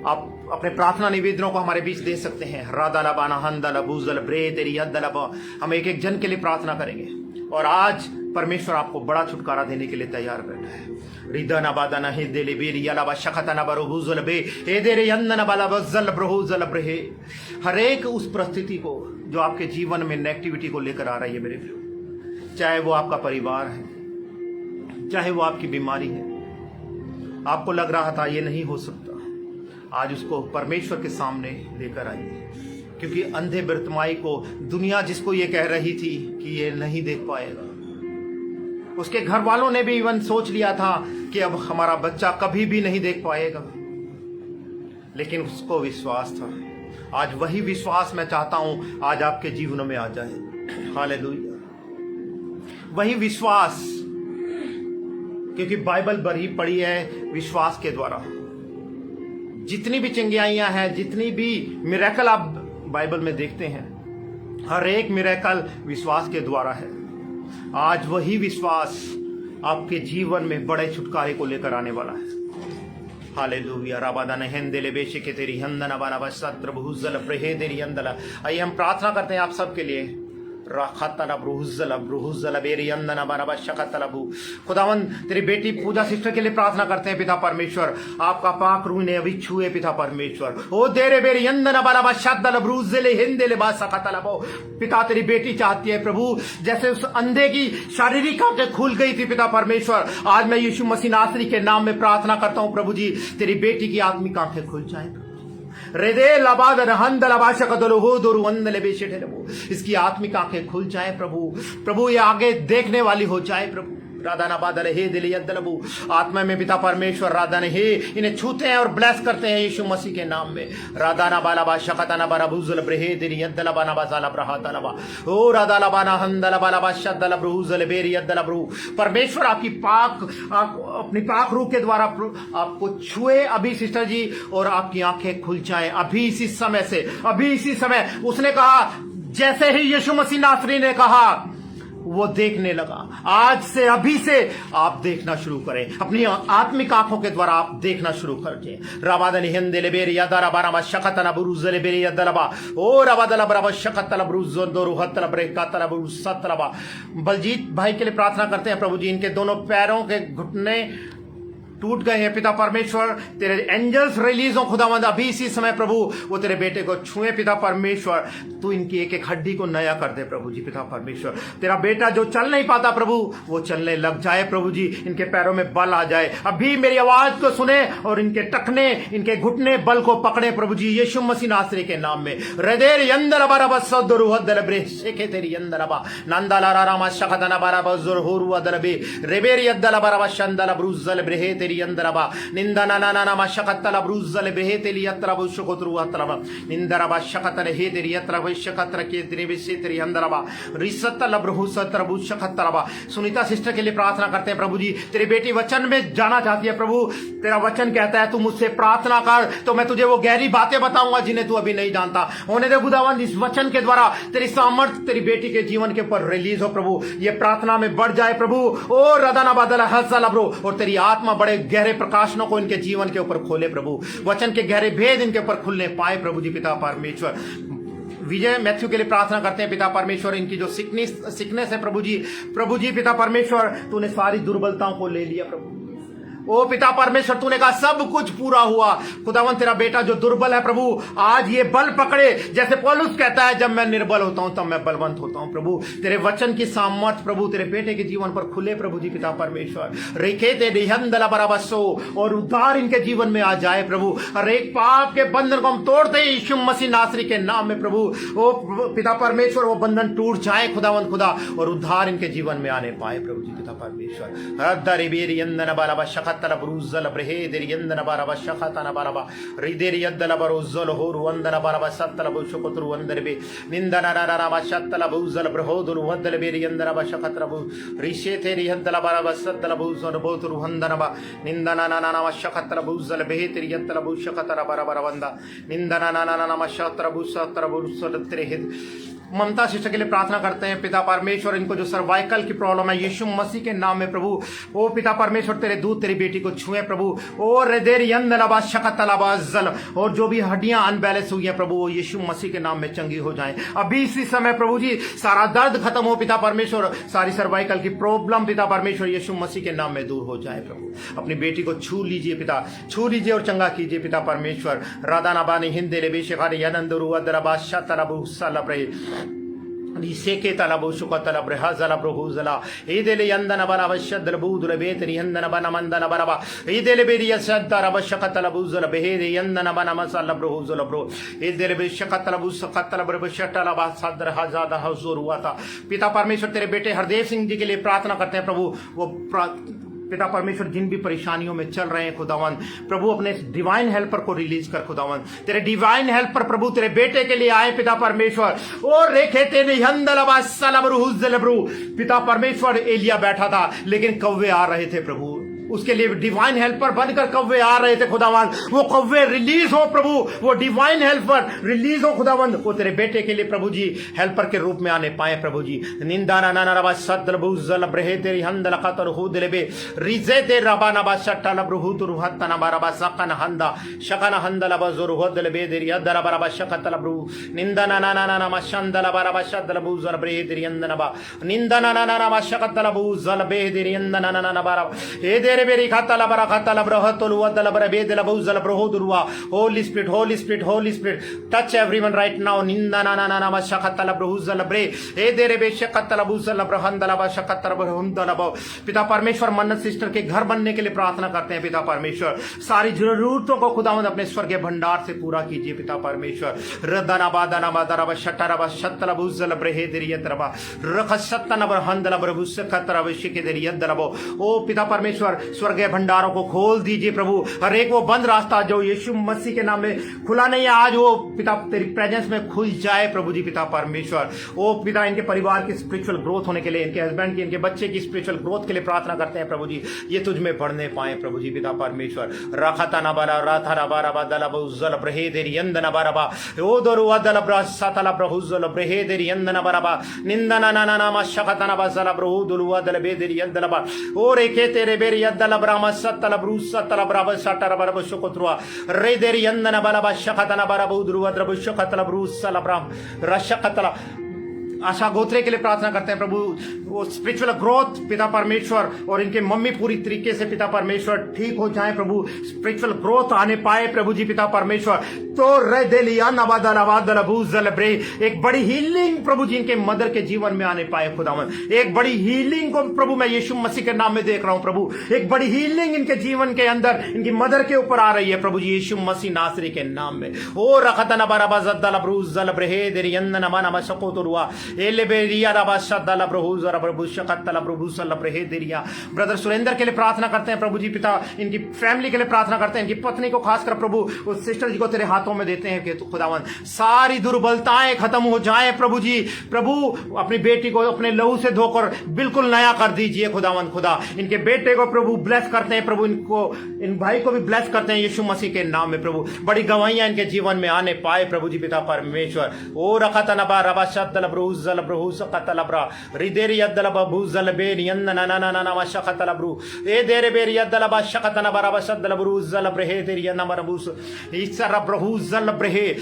आप अपने प्रार्थना निवेदनों को हमारे बीच दे सकते हैं। रादालबाना हंदल बूजल ब्रे तेरी यदलबा। हम एक एक जन के लिए प्रार्थना करेंगे और आज परमेश्वर आपको बड़ा छुटकारा देने के लिए तैयार बैठा है। रिदना बादना हे देले बेरी याला शखतना बरोहुजल बे हे देरे यंदना बाला वजल ब्रहुजल ब्रहे। हर एक उस परिस्थिति को जो आपके जीवन में नेगेटिविटी को लेकर आ रही है मेरे प्रियो, चाहे वो आपका परिवार है, चाहे वो आपकी बीमारी है, आपको लग रहा था ये नहीं हो सकता, आज उसको परमेश्वर के सामने लेकर आइए। क्योंकि अंधे ब्रतमाई को दुनिया जिसको ये कह रही थी कि ये नहीं देख पाएगा, उसके घर वालों ने भी इवन सोच लिया था कि अब हमारा बच्चा कभी भी नहीं देख पाएगा, लेकिन उसको विश्वास था। आज वही विश्वास मैं चाहता हूं आज आपके जीवन में आ जाए। हालेलुया। वही विश्वास, क्योंकि बाइबल भरी पड़ी है विश्वास के द्वारा। जितनी भी चंगियाइयां हैं, जितनी भी मिरेकल आप बाइबल में देखते हैं, हर एक मिरेकल विश्वास के द्वारा है। आज वही विश्वास आपके जीवन में बड़े छुटकारे को लेकर आने वाला है। हालेलुया। राबादा नहेंदेले बेशे के तेरी हंदना बाना बसत्र बहुजल प्रहे तेरी हंदला। आइए हम प्रार्थना करते हैं आप सबके लिए। खुदावन तेरी बेटी पूजा सिस्टर के लिए प्रार्थना करते हैं पिता परमेश्वर, आपका पाक रूह ने अभी छुए पिता परमेश्वर। ओ देरे बेरी यंदना बाला शद्दल ब्रूजले हिंदेले बासकतलबो। पिता तेरी बेटी चाहती है प्रभु, जैसे उस अंधे की शारीरिक आंखें खुल गई थी पिता परमेश्वर, आज मैं यीशु मसीह नासरी के नाम में प्रार्थना करता हूं प्रभु जी, तेरी बेटी की आत्मिक आंखें खुल जाए। रेदे लबाद रहंद लबाशकदलो हो दोरु वंदले बेशेठे लबो। इसकी आत्मिक आंखें खुल जाए प्रभु, प्रभु ये आगे देखने वाली हो जाए प्रभु। राधा बादल हे दिल यद्दलबू। आत्मा में पिता परमेश्वर राधा ने हे इन्हें छूते हैं और ब्लेस करते हैं यीशु मसीह के नाम में। राधा ना बाला बा शकता ना बारा बुजल ब्रहे दिल यद्दल बाना बाजाला ब्रहाता लबा। ओ राधा ला बाना हंदल बाला बा शद्दल ब्रुजल बेरी यद्दल ब्रु। परमेश्वर आपकी अपनी पाक रूह के द्वारा आपको छुए अभी सिस्टर जी, और आपकी आंखें खुल जाए अभी इसी समय से, अभी इसी समय। उसने कहा जैसे ही यीशु मसीह नासरी ने कहा वो देखने लगा। आज से अभी से आप देखना शुरू करें, अपनी आत्मिक आंखों के द्वारा आप देखना शुरू करें। रबादन हिंदेले बेरी यादारा बारा शकतना बुरुजले बेरी यदलबा। ओ रबादला बराबर शकतला बुरुजन दो रुहतला ब्रेकातला बुरुसतलबा। बलजीत भाई के लिए प्रार्थना करते हैं प्रभु जी, इनके दोनों पैरों के घुटने टूट गए हैं पिता परमेश्वर, तेरे एंजल्स रिलीज हो खुदावंद अभी इसी समय प्रभु, वो तेरे बेटे को छुए पिता परमेश्वर। तू इनकी एक एक हड्डी को नया कर दे प्रभु जी पिता परमेश्वर। तेरा बेटा जो चल नहीं पाता प्रभु, वो चलने लग जाए प्रभु जी, इनके पैरों में बल आ जाए। अभी मेरी आवाज को सुने और इनके टखने, इनके घुटने बल को पकड़े प्रभु जी यीशु मसीह नासरी के नाम में। हृदय यंदर बराबर सदरु हदल ब्रे शेखे तेरी यंदर बा नंदला रामा शकदना बराबर जोर होरु अदल बे रेबेरी अदल बराबर शंदल ब्रुजल ब्रे तेरी यंदरबा निंदना ना ना मा शकतल ब्रुजल ब्रे तेरी यत्र बुशकोत्रु अतलबा निंदरबा शकतल हे तेरी यत्र बुशकत्र के तेरी विशे तेरी यंदरबा रिसतल ब्रुसत्र बुशकत्रबा। सुनीता सिस्टर के लिए प्रार्थना करते हैं प्रभु जी, तेरी बेटी वचन में जाना चाहती है प्रभु। तेरा वचन कहता है तू मुझसे प्रार्थना कर तो मैं तुझे वो गहरी बातें बताऊंगा जिन्हें तू अभी नहीं जानता। होने दे खुदावंद इस वचन के द्वारा तेरी सामर्थ तेरी बेटी के जीवन के ऊपर रिलीज हो प्रभु, ये प्रार्थना में बढ़ जाए प्रभु। ओ रदाना बादला हसल ब्रो, और तेरी आत्मा बड़े गहरे प्रकाशनों को इनके जीवन के ऊपर खोले प्रभु, वचन के गहरे भेद इनके ऊपर खुलने पाए प्रभु जी पिता परमेश्वर। विजय मैथ्यू के लिए प्रार्थना करते हैं पिता परमेश्वर, इनकी जो सिकनेस है प्रभु जी पिता परमेश्वर, तूने सारी दुर्बलताओं को ले लिया प्रभु। ओ पिता परमेश्वर, तूने कहा सब कुछ पूरा हुआ। खुदावन तेरा बेटा जो दुर्बल है प्रभु, आज ये बल पकड़े, जैसे पौलुस कहता है जब मैं निर्बल होता हूं तब मैं बलवंत होता हूं प्रभु। तेरे वचन की सामर्थ प्रभु तेरे बेटे के जीवन पर खुले प्रभु जी पिता परमेश्वर। रेखे ते रिहंदला बराबर सो, और उद्धार इनके जीवन में आ जाए प्रभु। हर एक पाप के बंधन को हम तोड़ते ही यीशु मसीह नासरी के नाम में प्रभु। ओ पिता परमेश्वर, वो बंधन टूट जाए खुदावंत खुदा, और उद्धार इनके जीवन में आने पाए प्रभु जी पिता परमेश्वर। हदरी बेरी यंदन बाला शकतल ब्रुजल ब्रहे देरी यंदन बाला शकतन बाला रिदेरी यद्दल बरुजल होरु वंदन बाला सत्तल बुशकोत्रु वंदर बे निंदन रामा शत्तल बुजल ब्रहोदुरु वद्दल बेरी यंदन बा शकत्र बु रिशे तेरी यद्दल बाला सत्तल बुजल बोतुरु वंदन बा निंदन नाना शकत्र बुजल बे तेरी यद्दल बुशकतर बारा वंदा निंदन नाना शत्र बुसत्र बुसल तेरे ममता सिस्टर के लिए प्रार्थना करते हैं पिता परमेश्वर, इनको जो सर्वाइकल की प्रॉब्लम है यीशु मसीह के नाम में प्रभु, ओ पिता परमेश्वर तेरे दूत तेरी बेटी को छुए प्रभु, और देरी अंदलबा शकतलबा जल, और जो भी हड्डियां अनबैलेंस हुई हैं प्रभु वो यीशु मसीह के नाम में चंगी हो जाएं अभी इसी समय प्रभु जी। सारा दर्द खत्म हो पिता परमेश्वर, सारी सर्वाइकल की प्रॉब्लम पिता परमेश्वर यीशु मसीह के नाम में दूर हो जाए प्रभु। अपनी बेटी को छू लीजिए पिता, छू लीजिए और चंगा कीजिए पिता परमेश्वर। राधा नबानी हिंदे ले बेशखानी यनंदरु अदरबा शतलबु सलब्रे Riseke talabo shuka talabre hazala brohuzala idele yandana baraba shaddal budule betri yandana bana mandana baraba idele beriya shaddara bashaka talabuzala beheri yandana bana masala brohuzala bro idele beshaka talabuz sakatala brebashatala basadra hazada hazur हुआ था। पिता परमेश्वर तेरे बेटे हरदेव सिंह जी के लिए प्रार्थना करते हैं प्रभु। वो पिता परमेश्वर जिन भी परेशानियों में चल रहे हैं खुदावन प्रभु, अपने डिवाइन हेल्पर को रिलीज कर खुदावन। तेरे डिवाइन हेल्पर प्रभु तेरे बेटे के लिए आए पिता परमेश्वर। और रेखे तेरे पिता परमेश्वर एलिया बैठा था लेकिन कौवे आ रहे थे प्रभु, उसके लिए डिवाइन हेल्पर बनकर कौवे आ रहे थे खुदावन। वो कौवे रिलीज हो प्रभु, वो डिवाइन हेल्पर रिलीज हो खुदावन, वो तेरे बेटे के लिए प्रभु जी हेल्पर के रूप में आने पाए प्रभु जी। निंदाना नाना रबा सदल बुजल ब्रहे तेरी हंदल खतर हुदलबे रिजे ते रबाना बा शटल ब्रुहुत रुहतना बारबा सकन हंदा शकन हंदल बजुर हुदलबे देरी अदर बरबा शकतल ब्रु निंदाना नाना नाना मशंदल बरबा शदल बुजल ब्रहे तेरी हंदनबा निंदाना नाना नाना शकतल बुजल बे देरी हंदना नाना बारबा ए Holy Spirit, Holy Spirit, Holy Spirit, touch everyone right now. Ninda na na na na shakatala brahuzala bre. E dere be shakatala buzala brahandala ba shakatala brahundala ba. पिता परमेश्वर मन्नत सिस्टर के घर बनने के लिए प्रार्थना करते हैं पिता परमेश्वर। सारी जरूरतों को खुदावंद अपने स्वर्गीय भंडार से पूरा कीजिए पिता परमेश्वर। रदना बादना बादरा बा शटरा बा शतला बुजला ब्रहे दरियतरबा रखसतना ब्रहंदला ब्रभुस खतरा विशिके दरियदरबो। ओ पिता परमेश्वर स्वर्गीय भंडारों को खोल दीजिए प्रभु। हर एक वो बंद रास्ता जो यीशु मसीह के नाम में खुला नहीं है आज वो पिता तेरी प्रेजेंस में खुल जाए प्रभु जी पिता परमेश्वर। ओ पिता इनके परिवार की स्पिरिचुअल ग्रोथ होने के लिए, इनके हस्बैंड की, इनके बच्चे की स्पिरिचुअल ग्रोथ के लिए प्रार्थना करते हैं प्रभु जी। ये तुझ में बढ़ने पाए प्रभु जी पिता परमेश्वर। रखता ना बारा राथा ना बारा बादला बहुजल ब्रहे देरी यंदना बाराबा ओ दोरु अदल ब्रहसतला ब्रहुजल ब्रहे देरी यंदना बाराबा निंदना ना ना ना शखतना बसला ब्रहु दुलु अदल बेदेरी यंदना बा ओ रेखे तेरे बेरी यदल ब्राह्म सतल ब्रूसतल ब्राब सटर बरब शुकत्रुआ रे देरी यंदना बालाबा शखतना बाराबु दुरु अदल शुकतल ब्रूसल ब्राह्म रशकतला। आशा गोत्रे के लिए प्रार्थना करते हैं प्रभु। वो स्पिरिचुअल ग्रोथ पिता परमेश्वर और इनके मम्मी पूरी तरीके से पिता परमेश्वर ठीक हो जाए प्रभु। स्पिरिचुअल ग्रोथ आने पाए प्रभु जी पिता परमेश्वर। तो एक बड़ी हीलिंग प्रभु जी इनके मदर के जीवन में आने पाए खुदावन। एक बड़ी हीलिंग को प्रभु मैं यीशु मसीह के नाम में देख रहा हूं प्रभु। एक बड़ी हीलिंग इनके जीवन के अंदर इनकी मदर के ऊपर आ रही है प्रभु जी यीशु मसीह नासरी के नाम में। ओ रखतना बराबा ब्रूजल ब्रहे देरियंदन मना शकोतुरुआ ब्रदर सुरेंद्र के लिए प्रार्थना करते हैं प्रभु जी पिता। इनकी फैमिली के लिए प्रार्थना करते हैं, इनकी पत्नी को खासकर प्रभु उस सिस्टर जी को तेरे हाथों में देते हैं कि खुदावन सारी दुर्बलताएं खत्म हो जाए प्रभु जी। प्रभु अपनी बेटी को अपने लहू से धोकर बिल्कुल नया कर दीजिए खुदावन। खुदा इनके बेटे को प्रभु ब्लेस करते हैं प्रभु, इनको इन भाई को भी ब्लेस करते हैं यीशु मसीह के नाम में प्रभु। बड़ी गवाहियां इनके जीवन में आने पाए प्रभु जी पिता परमेश्वर। ओ रखतना रबा शब्दल ब्रूजल ब्रूस कतलब्रा रिदेरी यदल बबूजल बेरी यंदना ना ना ना ना शकतलब्रू ए देरे बेरी यदल बा शकतना बराबा शदल ब्रूजल ब्रहे देरी यंदना बरबूस ईसर ब्रूजल ब्रहे।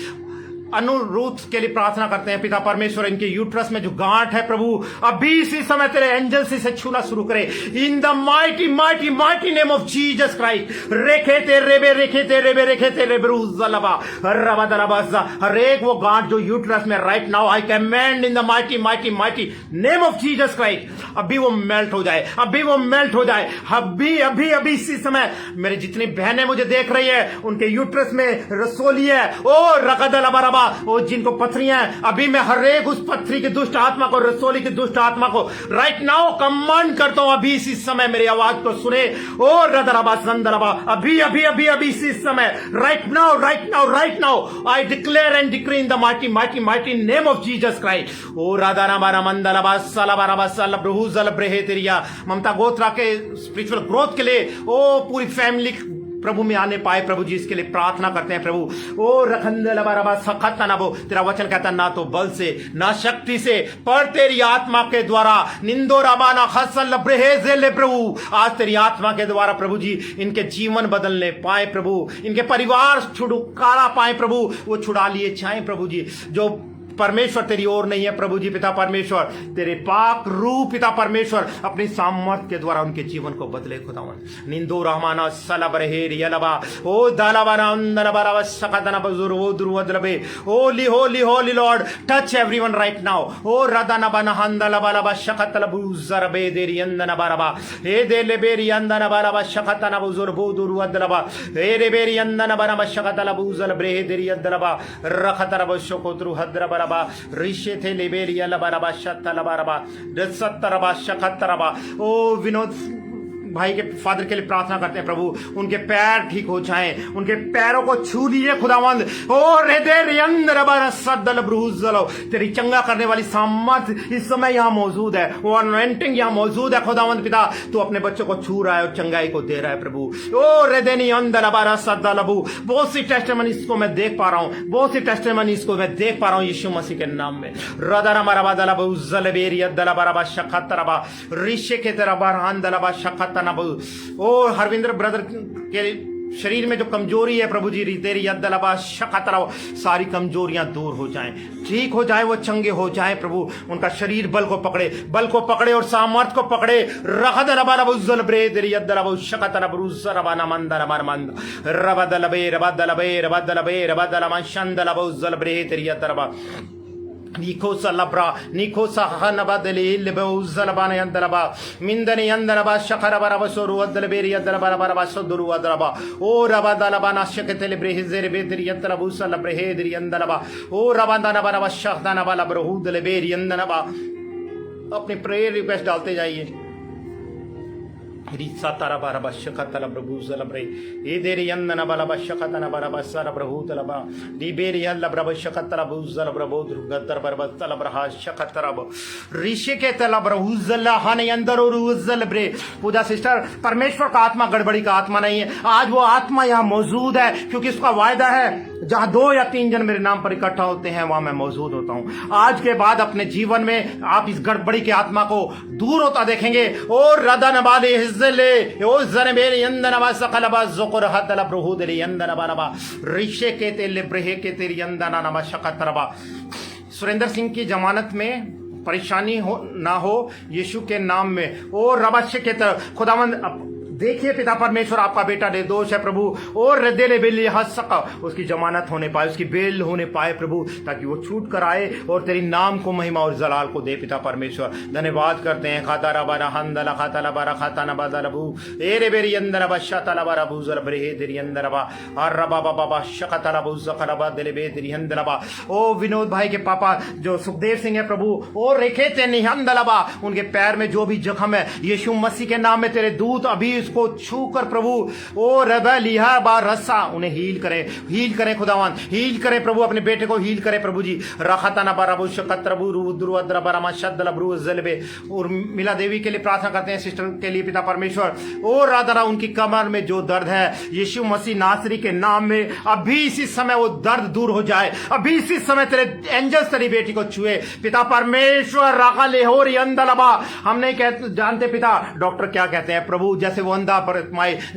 अनुरूत के लिए प्रार्थना करते हैं पिता परमेश्वर। इनके यूट्रस में जो गांठ है प्रभु अभी इसी समय तेरे एंजल से छूना शुरू करे in the mighty mighty mighty name of Jesus Christ. रेखे तेरे बे रेखे तेरे बे रेखे तेरे ब्रूजलबा रबदलबा हर एक वो गांठ जो यूट्रस में right now I command in the mighty mighty mighty name of Jesus Christ अभी वो मेल्ट हो जाए, अभी वो मेल्ट हो जाए। अभी अभी अभी इसी समय मेरी जितनी बहनें मुझे देख रही है उनके यूट्रस में रसोली है ओ रकदलबा ओ जिनको पथरियां हैं अभी मैं हर एक उस पथरी की दुष्ट आत्मा को, रसोली की दुष्ट आत्मा को राइट नाउ कमांड करता हूं अभी इसी समय मेरी आवाज को सुने ओ रदरबा संदरबा अभी अभी अभी अभी इसी समय right now right now right now I declare and decree in the mighty mighty mighty name of Jesus Christ. ओ राधानाबारा मंदलबा सलबरबा सल ब्रूजल ब्रहे तेरिया। ममता गोत्रा के स्पिरिचुअल ग्रोथ के लिए ओ पूरी फैमिली प्रभु में आने पाए प्रभु जी, इसके लिए प्रार्थना करते हैं प्रभु। ओ रखंदलबरबा सखतनबो, तेरा वचन कहता ना तो बल से ना शक्ति से पर तेरी आत्मा के द्वारा। निंदो रबाना खसल ब्रहेजेले प्रभु, आज तेरी आत्मा के द्वारा प्रभु जी इनके जीवन बदलने पाए प्रभु, इनके परिवार छुटकारा पाए प्रभु, वो छुड़ा लिए जाए प्रभु जी। जो परमेश्वर तेरी ओर नहीं है प्रभु जी, पिता परमेश्वर तेरे पाक रूप पिता परमेश्वर अपनी सामर्थ के द्वारा उनके जीवन को बदले खुदावन। निंदो रहमाना सलबरहेर यलबा ओ दालाबाना अंदरबारा सकदना बजुर ओ दुरवदलबे holy holy holy Lord, touch everyone right now. ओ रदाना बना हंदलबाला शकतल बुजरबे देरी अंदना बारबा हे देले बेरी अंदना बारबा शकतना बुजुर बुदुरवदलबा हे रे बेरी अंदना बारबा शकतल बुजल ब्रेह देरी अंदलबा रखतर बशकोत्रु हद्रबा ऋषि थे लिबेरिया लबारबा शतलबारबा दसतरबा शकतरबा। ओ विनोद भाई के फादर के लिए प्रार्थना करते हैं प्रभु, उनके पैर ठीक हो जाएं, उनके पैरों को छू लीजिए खुदावंद। ओ तेरी चंगा करने वाली सामर्थ इस समय यहाँ मौजूद है, वो अनॉइंटिंग यहाँ मौजूद है खुदावंद पिता। तू अपने बच्चों को छू रहा है और चंगाई को दे रहा है प्रभु। ओ रेदेनी अंदलबारा सद्दलबू, बहुत सी टेस्टिमनीज को मैं देख पा रहा हूँ, बहुत सी टेस्टिमनीज को मैं देख पा रहा हूँ यीशु मसीह के नाम में। रदरमरबदलबू जलबेरिया दलबरबा शकतरबा ऋषि के तरबा दलबा शकत। ओ हरविंद्र ब्रदर के शरीर में जो कमजोरी है प्रभु जी, तेरी यद्दलबा शकतरा, सारी कमजोरियां दूर हो जाएं, ठीक हो जाए, वो चंगे हो जाए प्रभु। उनका शरीर बल को पकड़े और सामर्थ को पकड़े। रखदलबुजल ब्रे तेरी यद्दलबु शकतरा ब्रुजरबाना मंदर मरमंद रबदलबे रबदलबे रबदलबे रबदलमा शंदलबुजल ब्रे तेरी यद्दलबा निकोसा लब्रा निकोसा हनबदली लिबउजलबाने अंदलबा मिंदनी अंदलबा शकरबरबा सोरु अदलबेरी अदलबरबा सोदुरु अदलबा ओ रबदलबाना शकतले ब्रेहिजेर बेदरी अदलबु सलब्रहेदरी अंदलबा ओ रबदनबरबा शहदनबा लब्रहुदले बेरी अंदनबा। अपनी प्रेयर रिक्वेस्ट डालते जाइए। रिसा तारा बारा बशकतल प्रभु जलब्रे ए देरी यंदन बला बशकतन बरा बसर प्रभु तलबा डिबेरी यल प्रभु शकतल बुजल प्रभु दुर्गतर बरबतल ब्रहा शकतरब ऋषि के तल प्रभु जल हन यंदर और उजल ब्रे। पूजा सिस्टर, परमेश्वर का आत्मा गड़बड़ी का आत्मा नहीं है। आज वो आत्मा यहाँ मौजूद है क्योंकि उसका वायदा है, जहां 2 या 3 जन मेरे नाम पर इकट्ठा होते हैं वहां मैं मौजूद होता हूं। आज के बाद अपने जीवन में आप इस गड़बड़ी की आत्मा को दूर होता देखेंगे। और रदन बाले हिजले ओ जनबेर यंदनबा सकलबा जुकुर हदल ब्रुहुदली यंदनबा ऋषि के तेल ब्रहे के तेरी यंदना नमा शकतरबा। सुरेंद्र सिंह की जमानत में परेशानी हो ना हो यीशु के नाम में। ओ रबश के तरफ खुदावंद देखिए पिता परमेश्वर, आपका बेटा निर्दोष है प्रभु, और रदेले बेली हसका उसकी जमानत होने पाए, उसकी बेल होने पाए प्रभु, ताकि वो छूट कर आए और तेरी नाम को महिमा और जलाल को दे पिता परमेश्वर। धन्यवाद करते हैं। खाता बारा हंदला खाता बारा खाता न बदलबू एरे बेरी अंदर बशतला बारा बुजल ब्रेहे तेरी अंदर बा और रबा बाबा शकतला बुजकला बा दिले बे तेरी अंदर बा। ओ विनोद भाई के पापा जो सुखदेव सिंह है प्रभु, और रेखे ते निहंदलबा, उनके पैर में जो भी जख्म है यीशु मसीह के नाम में तेरे दूत अभी को छू कर प्रभु ओ रबलिहा बा रसा उन्हें हील करें खुदावन, हील करें प्रभु, अपने बेटे को हील करें प्रभु जी। रखतना बरबु शकत्रबु रुद्रुद्र बरमा शद्दल ब्रु जलबे। और मिला देवी के लिए प्रार्थना करते हैं, सिस्टर के लिए पिता परमेश्वर। और राधा उनकी कमर में जो दर्द है यीशु मसीह नासरी के नाम में अभी इसी समय वो दर्द दूर हो जाए। अभी इसी समय तेरे एंजल्स तेरी बेटी को छुए पिता परमेश्वर। राका लेहोर अंदलबा, हम नहीं जानते पिता डॉक्टर क्या कहते हैं प्रभु, जैसे वो अंधा पर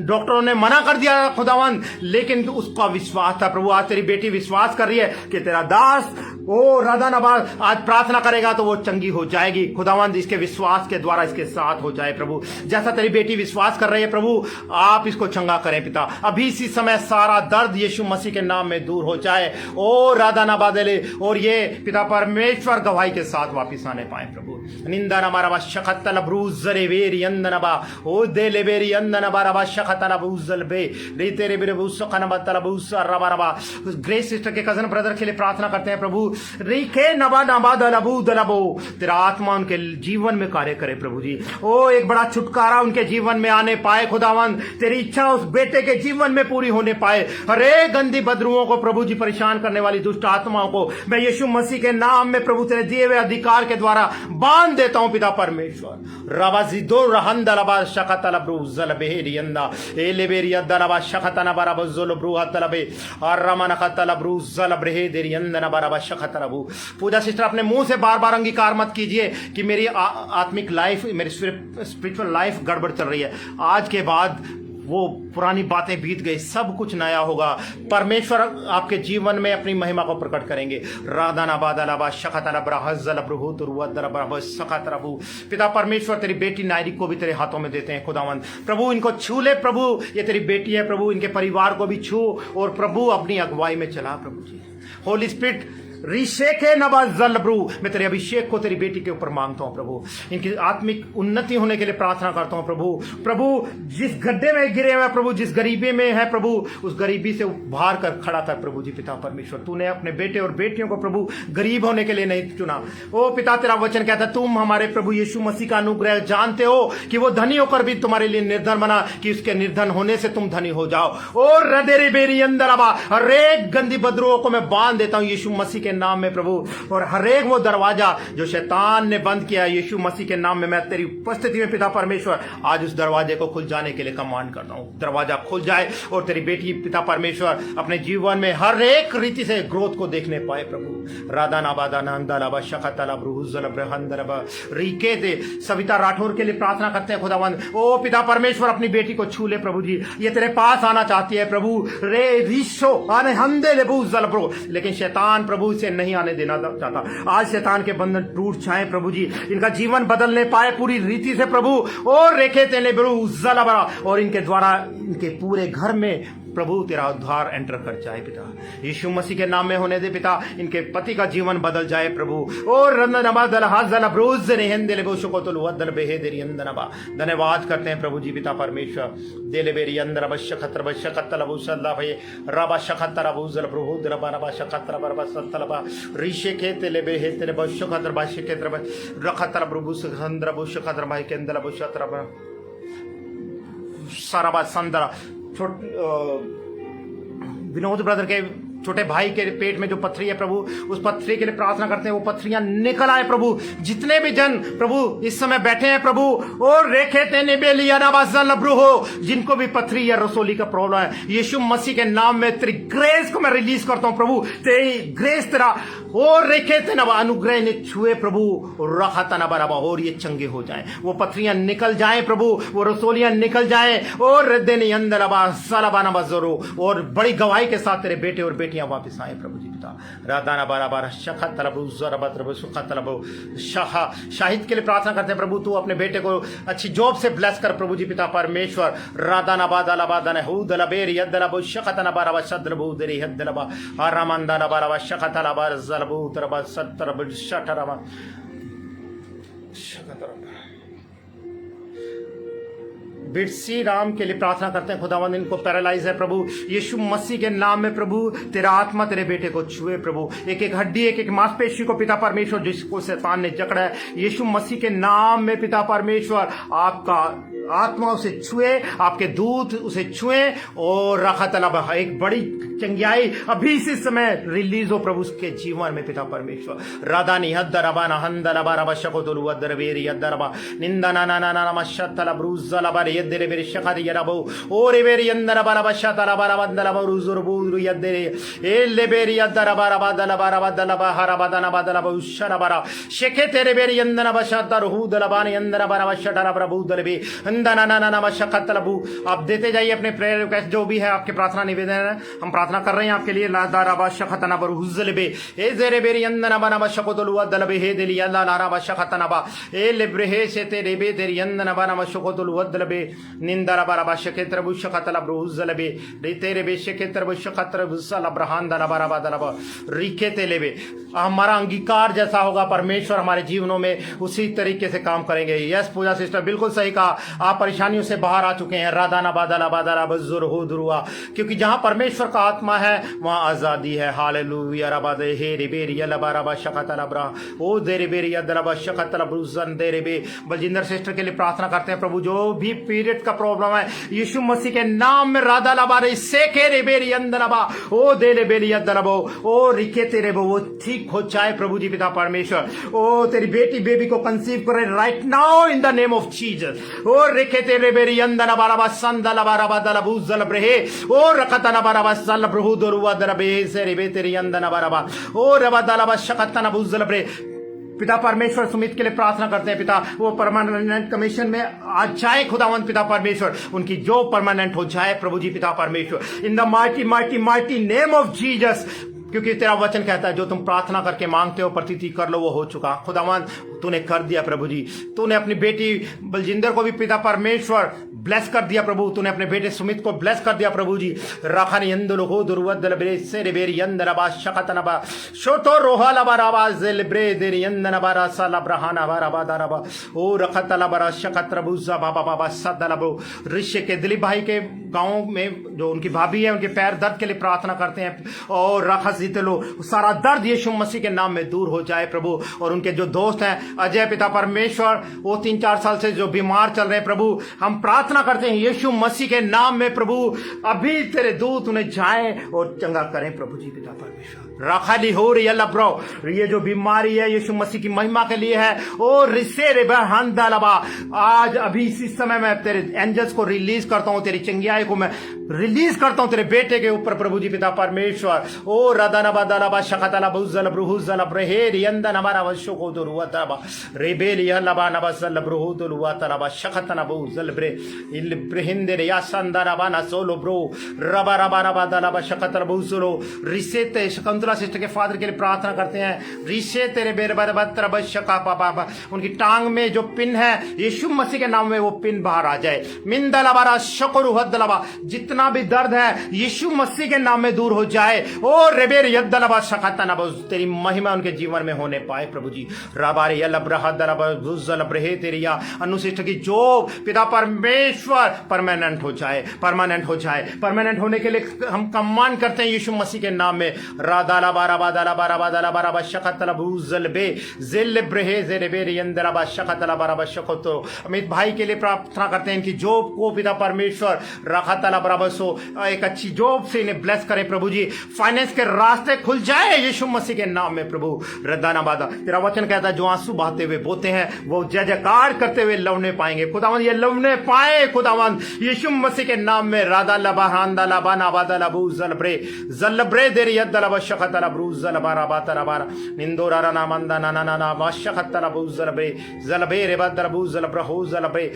डॉक्टरों ने मना कर दिया खुदावन, लेकिन उसका विश्वास था प्रभु। आज तेरी बेटी विश्वास कर रही है कि तेरा दास ओ राधा नबाज आज प्रार्थना करेगा तो वो चंगी हो जाएगी खुदावंद। इसके विश्वास के द्वारा इसके साथ हो जाए प्रभु, जैसा तेरी बेटी विश्वास कर रही है प्रभु, आप इसको चंगा करें पिता। अभी इसी समय सारा दर्द यीशु मसीह के नाम में दूर हो जाए। ओ राधा नबादले, और ये पिता परमेश्वर गवाही के साथ वापिस आने पाए प्रभु। निंदा नमारा शकतल ब्रूजरे वेरी अंदनबा ओ देले वेरी अंदन बारबा शकतल ब्रूजल बे रे तेरे बेरे बुसकन बतल बुसर रबरबा। ग्रेस सिस्टर के कजन ब्रदर के लिए प्रार्थना करते हैं प्रभु। रिके नबा नबा दलबू दलबो, तेरा आत्मा उनके जीवन में कार्य करे प्रभु जी। ओ एक बड़ा छुटकारा उनके जीवन में आने पाए खुदावन, तेरी इच्छा उस बेटे के जीवन में पूरी होने पाए। हरे गंदी बदरुओं को प्रभु जी, परेशान करने वाली दुष्ट आत्माओं को मैं यीशु मसीह के नाम में प्रभु तेरे दिए हुए अधिकार के द्वारा बांध देता हूं पिता परमेश्वर। रवाजी दो रहंदलबा शकतल ब्रूज ब्रूजल बेरियंदा ए लेबेरियदा रबा शखतना बराब जुल ब्रूहा तलबे अरमन खतल ब्रूजल ब्रहे देरियंदा बराब शखतरबू। पूजा सिस्टर अपने मुंह से बार बार अंगीकार मत कीजिए कि मेरी आत्मिक लाइफ, मेरी स्पिरिचुअल लाइफ गड़बड़ चल रही है। आज के बाद वो पुरानी बातें बीत गई, सब कुछ नया होगा। परमेश्वर आपके जीवन में अपनी महिमा को प्रकट करेंगे। राधाना बादलाबा शखतना ब्राहजल ब्रहु तुरुवदर ब्रह शखतरबू। पिता परमेश्वर तेरी बेटी नायरी को भी तेरे हाथों में देते हैं खुदावंद। प्रभु इनको छू ले प्रभु, ये तेरी बेटी है प्रभु, इनके परिवार को भी छू और प्रभु अपनी अगुवाई में चला प्रभु जी। होली स्पिरिट रिशेके नबाजल ब्रू, मैं तेरे अभिषेक को तेरी बेटी के ऊपर मांगता हूं प्रभु। इनकी आत्मिक उन्नति होने के लिए प्रार्थना करता हूं प्रभु। प्रभु जिस गड्ढे में गिरे हुए प्रभु, जिस गरीबी में है प्रभु, उस गरीबी से उभार कर खड़ा कर प्रभु जी। पिता परमेश्वर तूने अपने बेटे और बेटियों को प्रभु गरीब होने के लिए नहीं चुना। ओ पिता तेरा वचन कहता है तुम हमारे प्रभु यीशु मसीह का अनुग्रह जानते हो कि वो धनी होकर भी तुम्हारे लिए निर्धन बना, कि उसके निर्धन होने से तुम धनी हो जाओ। और रदेरी बेरी अंदर अबा हर एक गंदी बदरुओं को मैं बांध देता हूं यीशु मसीह के नाम में प्रभु। और हर एक वो दरवाजा जो शैतान ने बंद किया यीशु मसीह के नाम में, मैं तेरी उपस्थिति में पिता परमेश्वर आज उस दरवाजे को खुल जाने के लिए कमांड करता हूं। दरवाजा खुल जाए और तेरी बेटी पिता परमेश्वर अपने जीवन में हर एक रीति से ग्रोथ को देखने पाए प्रभु। राधा नाबादा नंदलाबा शखतला ब्रुहुजल ब्रहंदरबा रीके दे। सविता राठौर के लिए प्रार्थना करते हैं खुदावंद। ओ पिता परमेश्वर अपनी बेटी को छू ले प्रभु जी। ये तेरे पास आना चाहती है प्रभु। रे रिशो आने हंदे ले बुजल प्रभु, लेकिन शैतान प्रभु से नहीं आने देना चाहता। आज शैतान के बंधन टूट जाए प्रभु जी, इनका जीवन बदलने पाए पूरी रीति से प्रभु। और रेखे तेले प्रभु जला बड़ा, और इनके द्वारा इनके पूरे घर में प्रभु तेरा उद्धार एंटर कर जाए पिता। यीशु मसीह के नाम में होने दे पिता। इनके पति का जीवन बदल जाए प्रभु। और धन्यवाद करते हैं प्रभु जी पिता परमेश्वर। देले बेरी अंदर अवश्य खतर अवश्य खतर अबू सल्ला भय रबा शखतर अबू जल प्रभु रबा रबा शखतर बरबा सत्तलबा ऋषि के तेले बे हे तेले बश्य खतर बाश्य के तरब रखतर प्रभु सुखंद्र बुश खतर भाई के अंदर बुश खतर साराबा संदरा। विनोद ब्रदर के छोटे भाई के पेट में जो पथरी है प्रभु, उस पथरी के लिए प्रार्थना करते हैं वो पथरियां निकल आए प्रभु। जितने भी जन प्रभु इस समय बैठे हैं प्रभु, और रेखे तेने बेलिया नवाजल हो, जिनको भी पथरी या रसोली का प्रॉब्लम है, यीशु मसीह के नाम में तेरी ग्रेस को मैं रिलीज करता हूं प्रभु। तेरी ग्रेस तेरा और रेखे तेना अनुग्रह ने छुए प्रभु, रखा तना बराबर, और ये चंगे हो जाएं, वो पथरियां निकल जाएं प्रभु, वो रसोलियां निकल जाएं, और देने अंदर सलाबाना बजरो, और बड़ी गवाही के साथ तेरे बेटे और बेटियां वापस आए प्रभु जी पिता। राधाना बारा बारा शखा तलबु जरबत सुखा तलबु शाहिद के लिए प्रार्थना करते हैं प्रभु। तू अपने बेटे को अच्छी जॉब से ब्लेस कर प्रभु जी पिता परमेश्वर। राधाना बादला बादना हुदला बेरी यदलबु शखतना बारा शदलबु देरी हदलबा आरामंदाना बारा शखतला बार जलबु तरबा सत्रब शठरबा शखतरबा। बिरसी राम के लिए प्रार्थना करते हैं खुदावंद। इनको पैरालाइज है प्रभु, यीशु मसीह के नाम में प्रभु तेरा आत्मा तेरे बेटे को छुए प्रभु। एक एक हड्डी एक एक मांसपेशी को पिता परमेश्वर जिसको शैतान ने जकड़ा है, यीशु मसीह के नाम में पिता परमेश्वर आपका आत्मा उसे छुए, आपके दूत उसे छुए, और रखा तलब एक बड़ी चंगियाई अभी इसी समय रिलीज हो प्रभु उसके जीवन में पिता परमेश्वर। राधा निहद रबा नहंद रबा रबा शकोतुल वदर वेरी यद रबा निंदा ना ना ना ना मशतल ब्रूज रबा यदरे बेरी शखद यरबो और वेरी अंदर रबा रबा शतल रबा रबा दलबा रुजुर बुरु यदरे एले बेरी यद रबा रबा दलबा रबा दलबा हरबा दनबा दलबा उशरबा शेखे तेरे बेरी अंदर रबा शतर हु दलबा ने अंदर रबा रबा शटर प्रभु दलबे आप देते जाइए अपने प्रेयर रिक्वेस्ट जो भी है, आपके प्रार्थना निवेदन है, हम प्रार्थना कर रहे हैं आपके लिए। हमारा अंगीकार जैसा होगा परमेश्वर हमारे जीवनों में उसी तरीके से काम करेंगे। यस पूजा सिस्टर बिल्कुल सही कहा, आप परेशानियों से बाहर आ चुके हैं। राधाना बादला बादला बजुर हो दुरुआ, क्योंकि जहां परमेश्वर का आत्मा है वहां आजादी है। हालेलुया रबादे हे रिबेरी लबा रबा शखतला ब्रा ओ दे रिबेरी दलबा शखतला ब्रुजन दे रिबे। बलजिंदर सिस्टर के लिए प्रार्थना करते हैं प्रभु, जो भी पीरियड का प्रॉब्लम है यीशु मसीह के नाम में राधा लबा रे सेके रिबेरी अंदलबा ओ दे रिबेरी दलबो ओ रिके तेरे वो ठीक हो जाए प्रभु जी पिता परमेश्वर। ओ तेरी बेटी बेबी को कंसीव करे right now in the name of Jesus. ओ रेखे तेरे बेरी अंदर बाराबा संदल बाराबा दल भूजल ब्रहे ओ रकतन बाराबा सल ब्रहु दुरुवा दरबे से रेबे तेरी अंदर बाराबा ओ रबा दलबा शकतन भूजल ब्रहे। पिता परमेश्वर सुमित के लिए प्रार्थना करते हैं पिता, वो परमानेंट कमीशन में आ जाए खुदावंत पिता परमेश्वर, उनकी जो परमानेंट हो जाए प्रभु जी पिता परमेश्वर, इन the mighty mighty mighty name of Jesus, क्योंकि तेरा वचन कहता है जो तुम प्रार्थना करके मांगते हो प्रतीति कर लो वो हो चुका। खुदावंत तूने कर दिया प्रभु जी, तूने अपनी बेटी बलजिंदर को भी पिता परमेश्वर ब्लेस कर दिया प्रभु, तूने अपने बेटे सुमित को ब्लेस कर दिया प्रभु जी। राखानी यंदलो हो दुर्वदल ब्रे से बेरी यंदर बा शकतन बा शोतो रोहाला बाराबा जेल ब्रे देरी यंदन बारा साला ब्रहाना बाराबा दाराबा ओ रखतला बारा शकत्र बुजा बाबा बाबा सदलबो। ऋषि के दिलीप भाई के गांव में जो उनकी भाभी है उनके पैर दर्द के लिए प्रार्थना करते हैं और रखा जीतलो सारा दर्द यीशु मसीह के नाम में दूर हो जाए प्रभु। और उनके जो दोस्त हैं अजय पिता परमेश्वर, वो 3-4 साल से जो बीमार चल रहे हैं प्रभु, हम प्रार्थना करते हैं यीशु मसीह के नाम में प्रभु, अभी तेरे दूत उन्हें जाए और चंगा करें प्रभु जी पिता परमेश्वर। राखाली हो रही अल्लाह ब्रो, ये जो बीमारी है यीशु मसीह की महिमा के लिए है। ओ रिसे रे बहंदलबा, आज अभी इसी समय मैं तेरे एंजल्स को रिलीज करता हूं, तेरी चंगियाई को मैं रिलीज करता हूं तेरे बेटे के ऊपर प्रभु जी पिता परमेश्वर। ओ रदनबा दलबा शकतला बुजल ब्रुहुजल ब्रहेर यंदन हमारा वशो को दुरुवतबा रेबेल यलबा नबसल ब्रुहुदुलुवतबा शकतना बुजल ब्रे इल ब्रहिंदे या संदरबा न सोलो ब्रो रबा रबा रबा दलबा शकतल बुजलो रिसे ते शकुंतला सिस्टर के फादर के लिए प्रार्थना करते हैं। रिसे तेरे बेरबर बत्र बशका पापा, उनकी टांग में जो पिन है यीशु मसीह के नाम में वो पिन बाहर आ जाए। मिंदलबा शकरु हदलबा, जितना भी दर्द है यीशु मसीह के नाम में दूर हो जाए। ओ रेबेर यदलबा शकतना बुज, तेरी महिमा उनके जीवन में होने पाए प्रभु जी। रबारे यलब्रहदलबा बुजल ब्रहे तेरिया अनुशिष्ट की जो पिता परमेश्वर परमानेंट हो जाए, परमानेंट हो जाए। परमानेंट होने के लिए हम कमांड करते हैं यीशु मसीह के नाम में। रादाला बारा बादाला बारा बादाला बारा बशकतला बुजल बे जिल ब्रहे जेरेबेर यंदला शकतला बारा बशकतो। अमित भाई के लिए प्रार्थना करते हैं इनकी जॉब को पिता परमेश्वर रखतला बराबर सो एक अच्छी जॉब से इन्हें ब्लेस करे प्रभु जी। फाइनेंस के रास्ते खुल जाए यीशु मसीह के नाम में प्रभु। रदाना बादा, तेरा वचन कहता है जो आंसू बहाते हुए बोते हैं वो जय जयकार करते हुए लवने पाएंगे। खुदावंद ये लवने पाए खुदावंद यीशु मसीह के नाम में। रादा लबाहांदा लबाना बादा लबू जलब्रे जलब्रे देरी यदला बशकतला ब्रूजल बारा बातरा बारा निंदोरा ना मंदा ना ना ना बशकतला ब्रूजल ब्रे जलबे रे बदल ब्रूजल ब्रहो जलब्रे।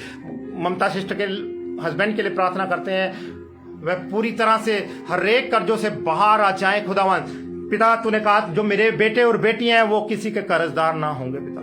ममता सिस्टर के हस्बैंड के लिए प्रार्थना करते हैं वह पूरी तरह से हर एक कर्जों से बाहर आ जाए खुदावंद। पिता तूने कहा जो मेरे बेटे और बेटियां हैं वो किसी के कर्जदार ना होंगे पिता।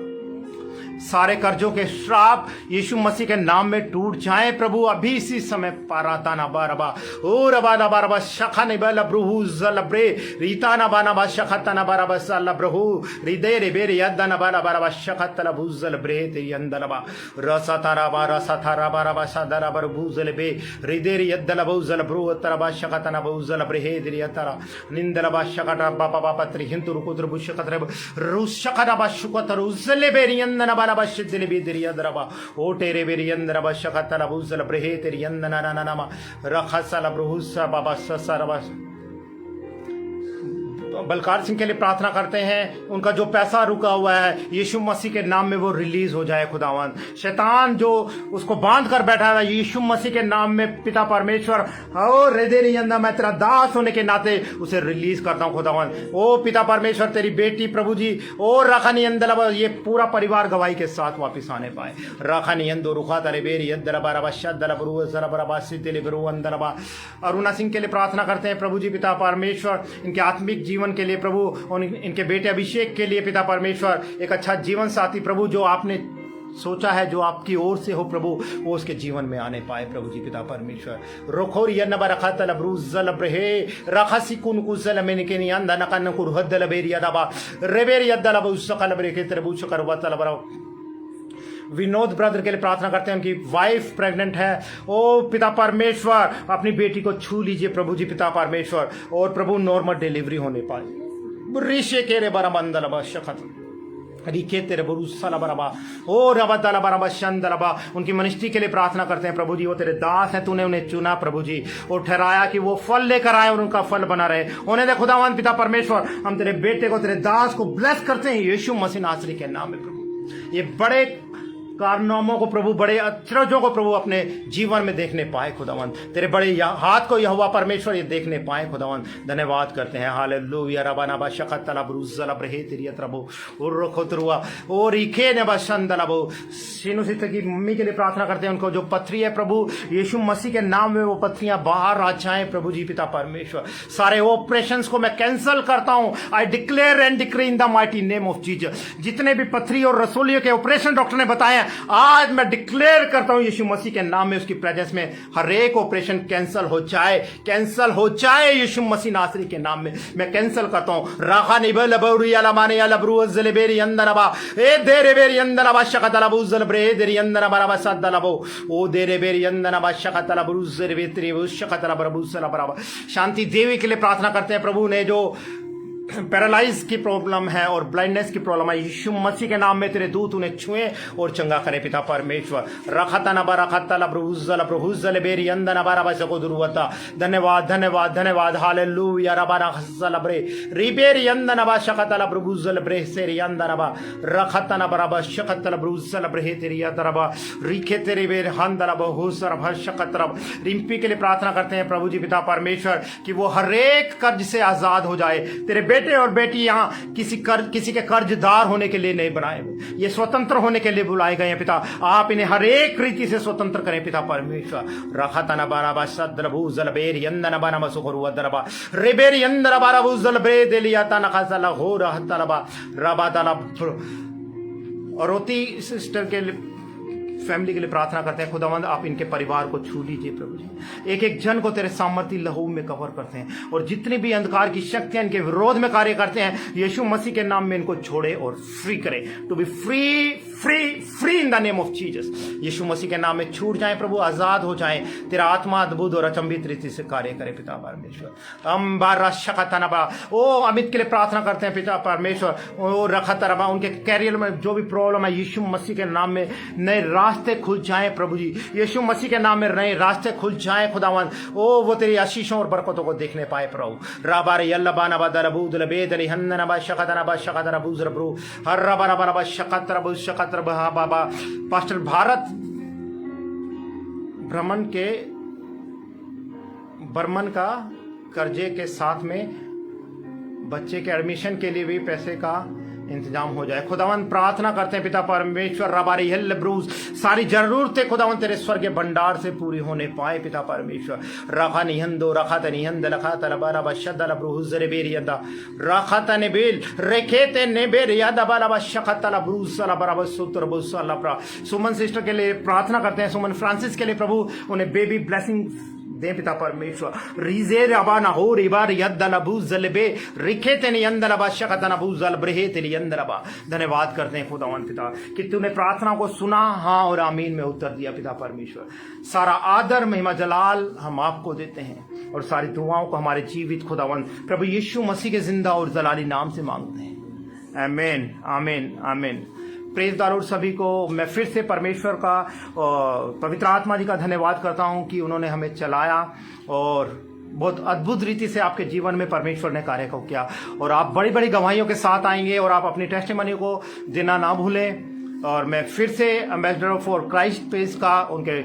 सारे कर्जों के श्राप यीशु मसीह के नाम में टूट जाए प्रभु अभी इसी समय। पाराताना बारबा ओ रबाना बारबा शखन बल ब्रुहु जलब्रे रीताना बाना बा शखतना बारबा सल ब्रुहु हृदय रे बेरे यदना बारा बारबा शखतला भुजल ब्रे ते यंदलबा रसतारा बा रसतारा बारबा सदरा बर भुजल बे हृदय रे यदला भुजल ब्रु तरबा शखतना भुजल ब्रे दे यतरा निंदलबा शखटा बाबा बाबा त्रि हिंदु रुकुद्र बुशकत्र रुशकरा बा शुकतर उजले बे यंदना ओ तेरे बेरियंद्र बशकतला बुजल ब्रहे तेरी यंदना ना ना मा रखसला ब्रुहुसा बाबा ससरबा। बलकार सिंह के लिए प्रार्थना करते हैं उनका जो पैसा रुका हुआ है यीशु मसीह के नाम में वो रिलीज हो जाए खुदावंद। शैतान जो उसको बांध कर बैठा है यीशु मसीह के नाम में पिता परमेश्वर और हृदय यंदा मैं तेरा दास होने के नाते उसे रिलीज करता हूं खुदावंद। ओ पिता परमेश्वर तेरी बेटी प्रभु जी और राखानी अंदर ये पूरा परिवार गवाही के साथ वापिस आने पाए। राखानी अंदो रुखा तरे बेरी अरुणा सिंह के लिए प्रार्थना करते हैं प्रभु जी पिता परमेश्वर इनके आत्मिक जीवन के लिए प्रभु और इनके बेटे अभिषेक के लिए पिता परमेश्वर एक अच्छा जीवन साथी प्रभु जो आपने सोचा है जो आपकी ओर से हो प्रभु वो उसके जीवन में आने पाए प्रभु जी पिता परमेश्वर। रोखोर यन्नब रखतल ब्रूजल ब्रहे रखसी कुन कुजल में के नियंदा नकन कुरहदल बेरिया दबा रेबेर यदल बुसकल ब्रेके तरबूच करवतल बरो। विनोद ब्रदर के लिए प्रार्थना करते हैं उनकी वाइफ प्रेग्नेंट है। ओ पिता परमेश्वर अपनी बेटी को छू लीजिए प्रभु जी पिता परमेश्वर और प्रभु नॉर्मल डिलीवरी होने पाए। ऋषि के रे बरा मंदल बशखत रिके तेरे बरुसला बराबा ओ रबदला बराबा शंदलबा। उनकी मिनिस्ट्री के लिए प्रार्थना करते हैं प्रभु जी वो तेरे दास हैं तूने उन्हें चुना प्रभु जी और ठहराया कि वो फल लेकर आए और उनका फल बना रहे। उन्हें दे खुदावंद पिता परमेश्वर हम तेरे बेटे को तेरे दास को ब्लेस करते हैं यीशु मसीह नासरी के नाम में प्रभु। ये बड़े कारनामों को प्रभु, बड़े अचरजों को प्रभु अपने जीवन में देखने पाए खुदावन। तेरे बड़े हाथ को यहोवा परमेश्वर ये देखने पाए खुदावन। धन्यवाद करते हैं। हालेलुया रबाना बा शकतला ब्रुजला ब्रहे तेरी अत्रबो और खुतरुआ और इखे ने बशंदलबो। सीनु सिस्टर की मम्मी के लिए प्रार्थना करते हैं, उनको जो पथरी है प्रभु यीशु मसीह के नाम में वो पथरियां बाहर आ जाएं प्रभु जी पिता परमेश्वर। सारे ऑपरेशंस को मैं कैंसिल करता हूं। आई declare and decree in the mighty name of Jesus. जितने भी पथरी और रसोलियों के ऑपरेशन डॉक्टर ने बताए, आज मैं डिक्लेयर करता हूं यीशु मसीह के नाम में, उसकी प्रेजेंस में हर एक ऑपरेशन कैंसिल हो जाए, कैंसिल हो जाए यीशु मसीह नासरी के नाम में मैं कैंसिल करता हूं। राखा निबल बौरिया माने या लब्रू जलबेरी अंदरबा ए देरे बेरी अंदरबा शकतलबू जलब्रे देरी अंदरबा सदलबो ओ देरे बेरी अंदरबा शकतलबू जलबेत्री शकतलबू सलबरा। शांति देवी के लिए प्रार्थना करते हैं प्रभु ने जो पैरालाइज की प्रॉब्लम है और ब्लाइंडनेस की प्रॉब्लम है, यीशु मसीह के नाम में तेरे दूत उन्हें छुए और चंगा करे पिता परमेश्वर। बेरी अंदन धन्यवाद धन्यवाद धन्यवाद। हालेलुया रबारा खसलब्रे रिबेरी अंदन बा शकतल ब्रुजल ब्रे सेरी अंदन बा रखतन बराबर शकतल ब्रुजल ब्रे तेरी अदरबा रिखे तेरे बेर हंदल बहुसर भशकतरब। रिम्पी के लिए प्रार्थना करते हैं प्रभु जी पिता परमेश्वर कि वो हर एक कर्ज से आजाद हो जाए। तेरे बेटे और बेटी यहाँ किसी के कर्जदार होने के लिए नहीं बनाए, ये स्वतंत्र होने के लिए बुलाए गए हैं पिता। आप इन्हें हर एक रीति से स्वतंत्र करें पिता परमेश्वर। रखतन बाराबा सद्रबू जलबेरी अंदन बानाबा सुखरुआ दरबा रेबेरी अंदर बाराबू जलबरे देलियाता नखसला हो रहतलबा रबादलब। और रोती सिस्टर के लिए फैमिली के लिए प्रार्थना करते हैं, खुदावंद आप इनके परिवार को छू लीजिए प्रभु जी। एक एक जन को तेरे सामर्थ्य लहू में कवर करते हैं और जितनी भी अंधकार की शक्तियां इनके विरोध में कार्य करते हैं यीशु मसीह के नाम में इनको छोड़े और फ्री करे। To be free free free in the name of Jesus. Yeshu मसीह के नाम में छूट जाए प्रभु, आजाद हो जाए। तेरा आत्मा अद्भुत और अचंभित रीति से कार्य करे पिता परमेश्वर। अम्बारा शकतनबा ओ अमित के लिए प्रार्थना करते हैं पिता परमेश्वर। ओ रखतरबा उनके कैरियर में जो भी प्रॉब्लम है यीशु मसीह के नाम में नए रास्ते खुल जाएं प्रभु जी। यीशु मसीह के नाम में नए रास्ते खुल जाएं खुदावन। ओ वो तेरी आशीषों और बरकतों को देखने पाए प्रभु। राबारे यल्लबाना बदरबूद लबेदली हन्ननबा शकतनबा शकतरबूज रब्रू हर्रबरबरबा शकतरबूज शकतरबा बाबा। पास्टर भारत बर्मन का कर्जे के साथ में बच्चे के एडमिशन के लिए भी पैसे का इंतजाम हो जाए। खुदावन प्रार्थना करते हैं पिता परमेश्वर रबारी हिल ब्रूज सारी जरूरतें खुदावन तेरे स्वर्गीय भंडार से पूरी होने पाए पिता परमेश्वर। रखा निहंदो रखा तनिहंद रखा तलबारा बशदल ब्रूज रेबेरियदा रखा तनेबेल रेखेते नेबेरियदा बाला बशकतल ब्रूज सला बराबर सूत्र बुसला प्रा। सुमन सिस्टर के लिए प्रार्थना करते हैं, सुमन फ्रांसिस के लिए प्रभु उन्हें बेबी ब्लेसिंग दे पिता परमेश्वर। रिजे रबाना हो रिबार यद्दलबू जलबे रिखेते यंदलबा शकतनबू जलब्रहे तेरी यंदलबा। धन्यवाद करते हैं खुदावन पिता कि तूने प्रार्थना को सुना, हाँ और आमीन में उत्तर दिया पिता परमेश्वर। सारा आदर महिमा जलाल हम आपको देते हैं और सारी दुआओं को हमारे जीवित खुदावन प्रभु यीशु मसीह के जिंदा और जलाली नाम से मांगते हैं। आमीन आमीन आमीन। Praise the Lord. सभी को मैं फिर से परमेश्वर का पवित्र आत्मा जी का धन्यवाद करता हूं कि उन्होंने हमें चलाया और बहुत अद्भुत रीति से आपके जीवन में परमेश्वर ने कार्य को किया और आप बड़ी बड़ी गवाहियों के साथ आएंगे और आप अपनी टेस्टिमनी को देना ना भूलें। और मैं फिर से एम्बेसडर फॉर क्राइस्ट पेज का, उनके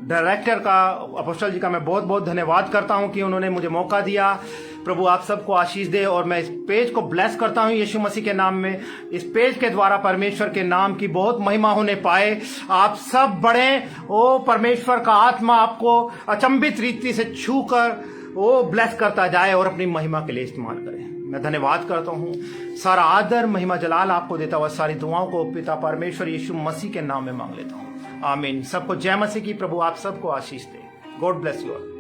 डायरेक्टर का, अपोस्टल जी का मैं बहुत बहुत धन्यवाद करता हूं कि उन्होंने मुझे मौका दिया। प्रभु आप सबको आशीष दे और मैं इस पेज को ब्लेस करता हूं यीशु मसीह के नाम में। इस पेज के द्वारा परमेश्वर के नाम की बहुत महिमा होने पाए। आप सब बढ़े, ओ परमेश्वर का आत्मा आपको अचंभित रीति से छू कर वो ब्लेस करता जाए और अपनी महिमा के लिए इस्तेमाल करे। मैं धन्यवाद करता हूं। सारा आदर महिमा जलाल आपको देता हुआ सारी दुआओं को पिता परमेश्वर यीशु मसीह के नाम में मांग लेता हूं। आमीन। सबको जय मसीह की। प्रभु आप सबको आशीष दे। God bless you all.